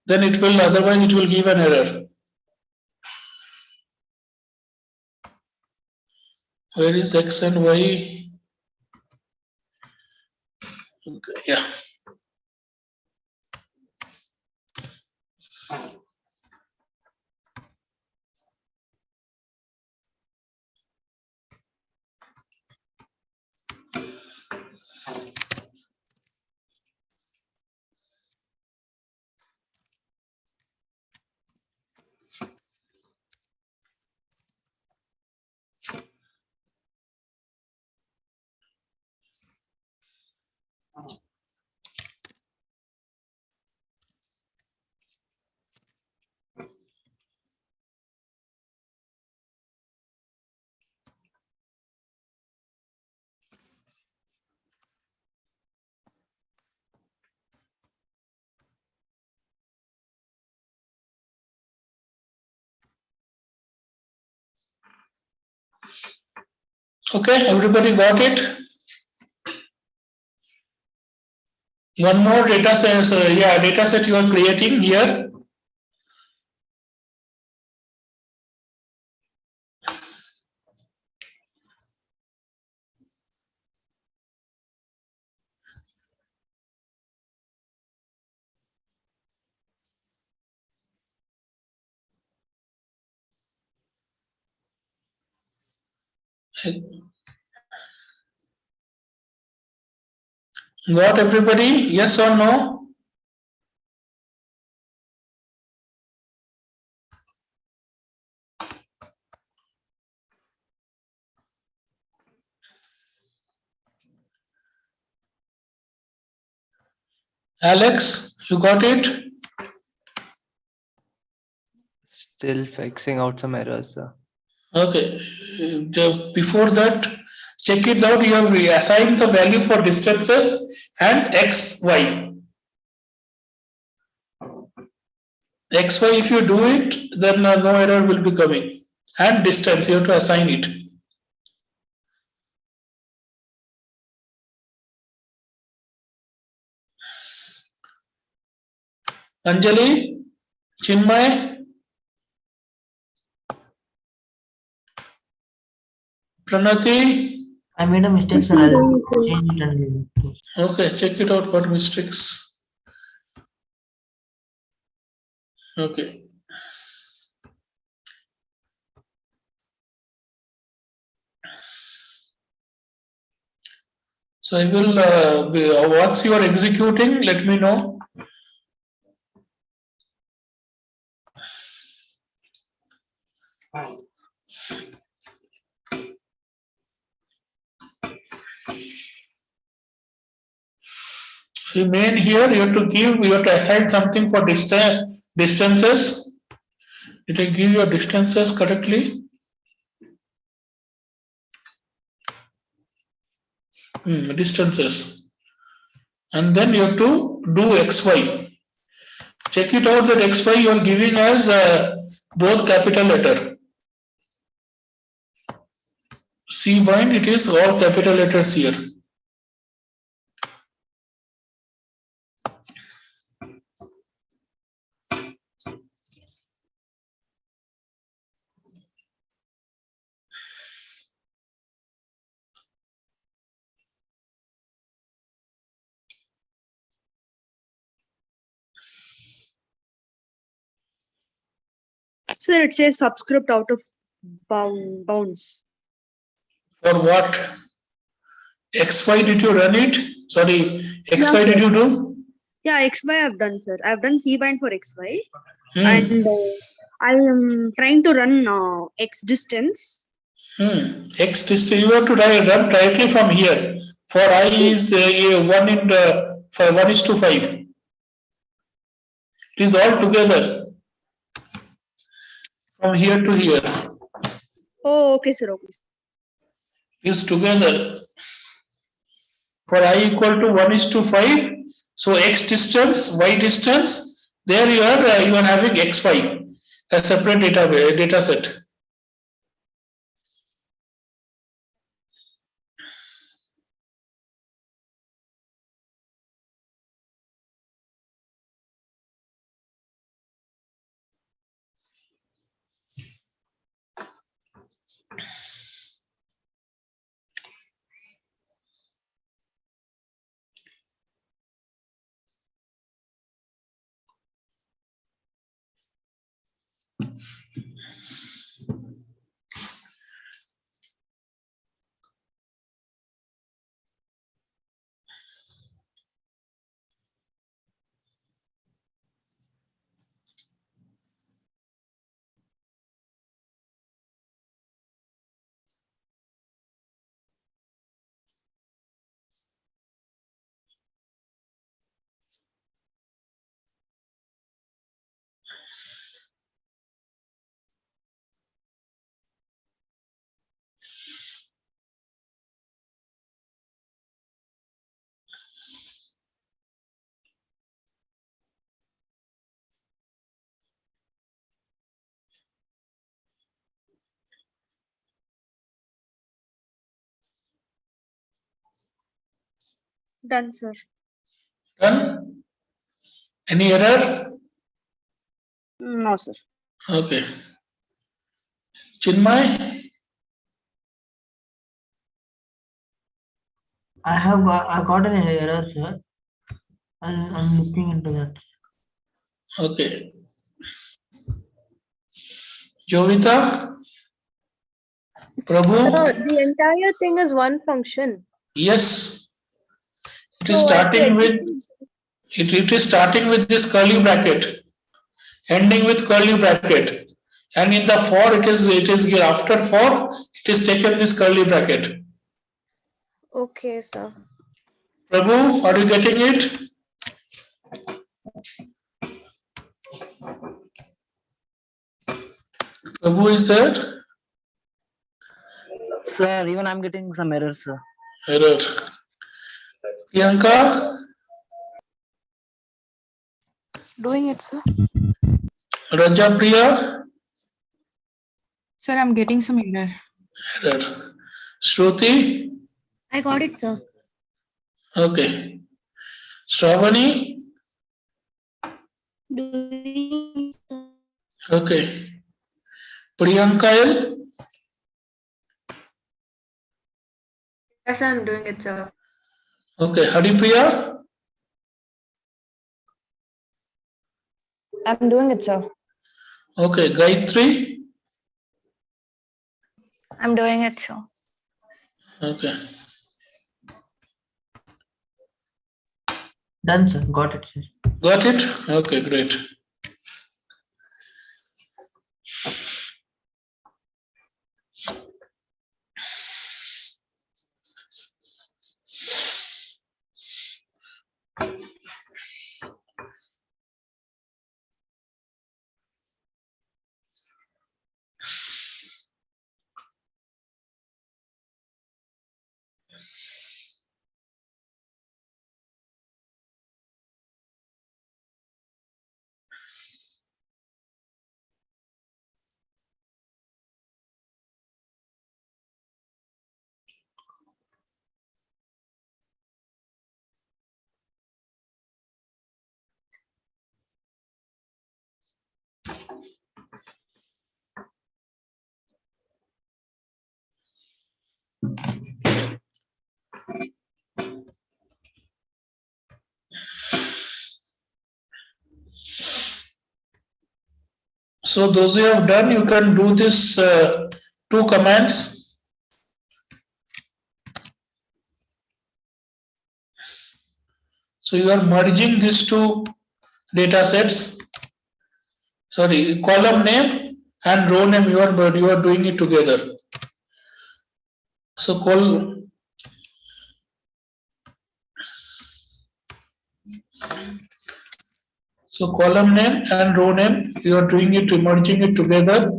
A: Then it will. Otherwise, it will give an error. Where is x and y? Okay, yeah. Okay, everybody got it? One more data set, data set you are creating here. Got everybody? Yes or no? Alex, you got it?
G: Still fixing out some errors, sir.
A: Okay. Before that, check it out. You have reassigned the value for distances and x, y. X, Y, if you do it, then no error will be coming. And distance, you have to assign it. Anjali, Chinmay, Pranati.
H: I made a mistake, sir. I'll change it and give it.
A: Okay, check it out. What mistakes? Okay. So I will. Once you are executing, let me know. Remain here. You have to give. You have to assign something for distances. Did I give your distances correctly? Distances. And then you have to do xy. Check it out that xy you are giving as both capital letter. C bind, it is all capital letters here.
B: Sir, it says subscript out of bounds.
A: For what? XY did you run it? Sorry, XY
B: Yeah,
A: did
B: sir.
A: you do?
B: Yeah, XY I've done, sir. I've done C bind for XY.
A: Hmm.
B: And I am trying to run X distance.
A: X distance, you have to run directly from here. For I is 1 in the, for 1:5. It is all together. From here to here.
B: Oh, okay, sir. Okay.
A: Is together. For I equal to 1:5. So X distance, Y distance, there you are having XY, a separate data set.
B: Done, sir.
A: Done? Any error?
B: No, sir.
A: Okay. Chinmay?
H: I got an error, sir. I'm looking into that.
A: Okay. Jovita? Prabhu?
D: So the entire thing is one function.
A: Yes. It is
D: So I have to
A: starting with
D: execute.
A: it is starting with this curly bracket, ending with curly bracket. And in the for it is here after for it is taken this curly bracket.
D: Okay, sir.
A: Prabhu, are you getting it? Prabhu is there?
H: Sir, even I'm getting some errors, sir.
A: Error. Priyanka?
F: Doing it, sir.
A: Raja Priya?
K: Sir, I'm getting some error.
A: Error. Shruti?
N: I got it, sir.
A: Okay. Shravani?
N: Doing, sir.
A: Okay. Priyanka L?
J: Yes, I'm doing it, sir.
A: Okay. Haripriya?
M: I'm doing it, sir.
A: Okay. Gayatri?
M: I'm doing it, sir.
A: Okay.
H: Done, sir. Got it, sir.
A: Got it? Okay, great. So those who have done, you can do this two commands. So you are merging these two data sets. Sorry, column name and row name. You are doing it together. So column name and row name. You are doing it, merging it together,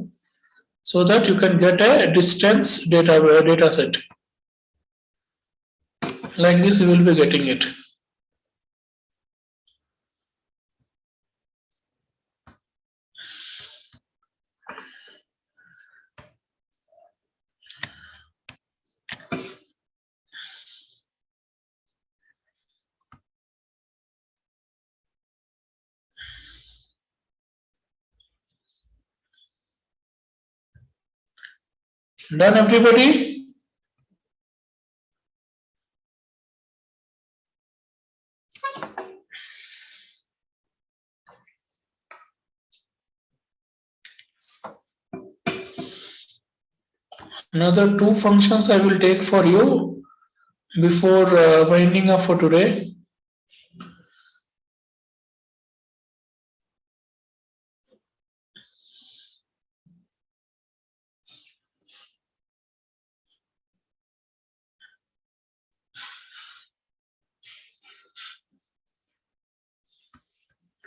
A: so that you can get a distance data set. Like this, you will be getting it. Done, everybody? Another two functions I will take for you before winding up for today.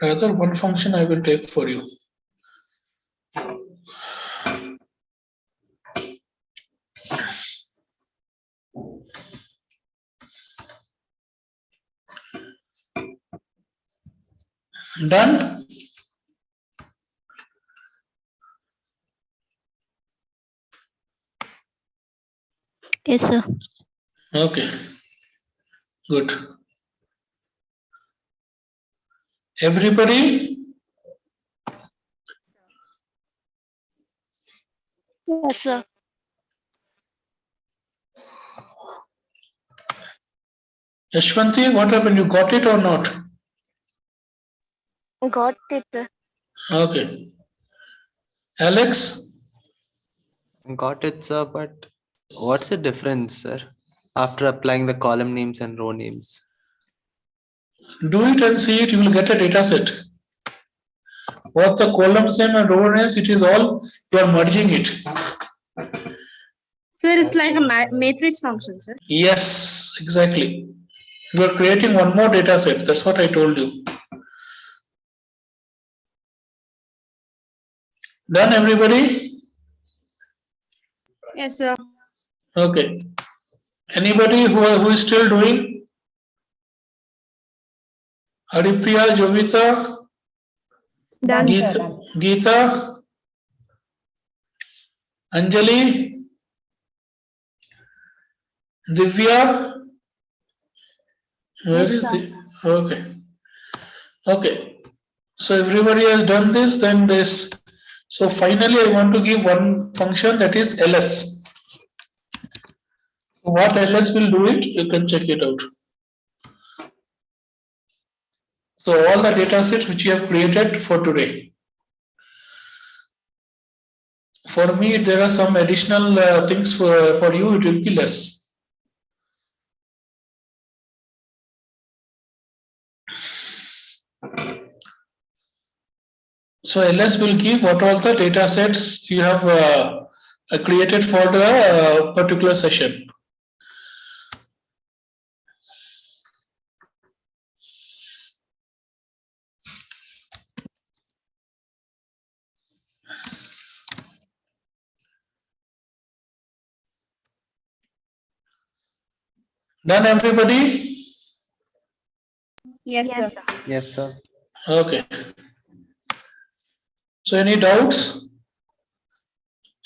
A: Rather, one function I will take for you. Done?
N: Yes, sir.
A: Okay, good. Everybody?
E: Yes, sir.
A: Yashwanti, what happened? You got it or not?
E: Got it, sir.
A: Okay. Alex?
G: Got it, sir, but what's the difference, sir, after applying the column names and row names?
A: Do it and see it, you will get a data set. What the columns name and row names, it is all, you are merging it.
B: Sir, it's like a matrix function, sir.
A: Yes, exactly. You are creating one more data set. That's what I told you. Done, everybody?
B: Yes, sir.
A: Okay. Anybody who is still doing? Haripriya, Jovita,
D: Done,
A: Geeta,
D: sir. Done.
A: Geeta, Anjali, Divya. Where
I: Yes,
A: is
I: sir.
A: the? Okay. Okay. So everybody has done this, then this. So finally, I want to give one function, that is ls. What ls will do it, you can check it out. So all the data sets which you have created for today. For me, there are some additional things for you, it will be less. So ls will give what all the data sets you have created for the particular session. Done, everybody?
B: Yes, sir.
G: Yes, sir.
A: Okay. So any doubts?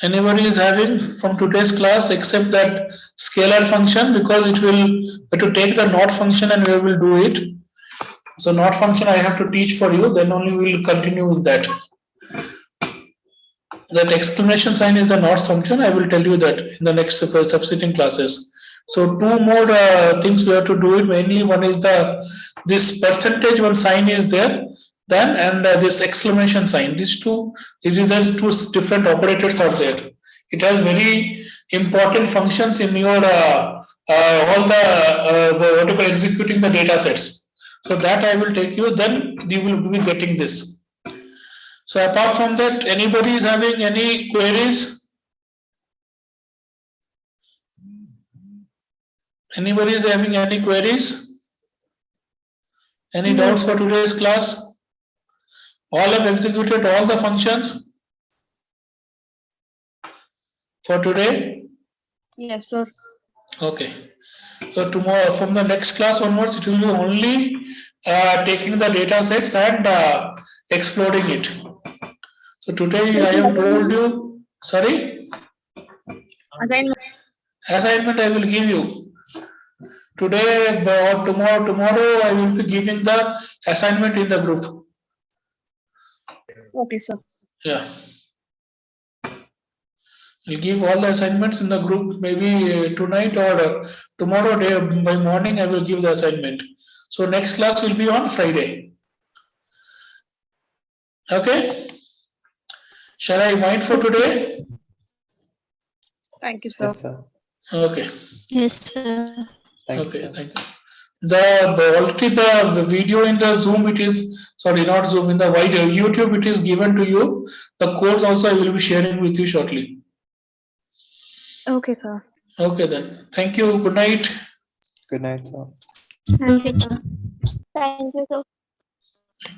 A: Anybody is having from today's class except that scalar function, because it will to take the not function and we will do it. So not function I have to teach for you, then only we will continue with that. That exclamation sign is the not function. I will tell you that in the next subsequent classes. So two more things we have to do it. Mainly one is this percentage one sign is there, then and this exclamation sign. These two, it is two different operators are there. It has very important functions in your all the what you call executing the data sets. So that I will take you. Then you will be getting this. So apart from that, anybody is having any queries? Anybody is having any queries? Any
B: No,
A: doubts for
B: sir.
A: today's class? All have executed all the functions for today?
B: Yes, sir.
A: Okay. So tomorrow, from the next class onwards, it will be only taking the data sets and exploding it. So today I have told you, sorry?
B: Assignment.
A: Assignment I will give you. Today or tomorrow I will be giving the assignment in the group.
B: Okay, sir.
A: Yeah. I'll give all the assignments in the group maybe tonight or tomorrow day by morning I will give the assignment. So next class will be on Friday. Okay. Shall I wind for today?
B: Thank you, sir.
G: Yes, sir.
A: Okay.
E: Yes, sir.
G: Thank you,
A: Okay,
G: sir.
A: thank you. Already the video in the Zoom, it is, sorry, not Zoom, in the YouTube, it is given to you. The codes also I will be sharing with you shortly.
D: Okay, sir.
A: Okay then. Thank you. Good night.
G: Good night, sir.
E: Thank you, sir. Thank you, sir.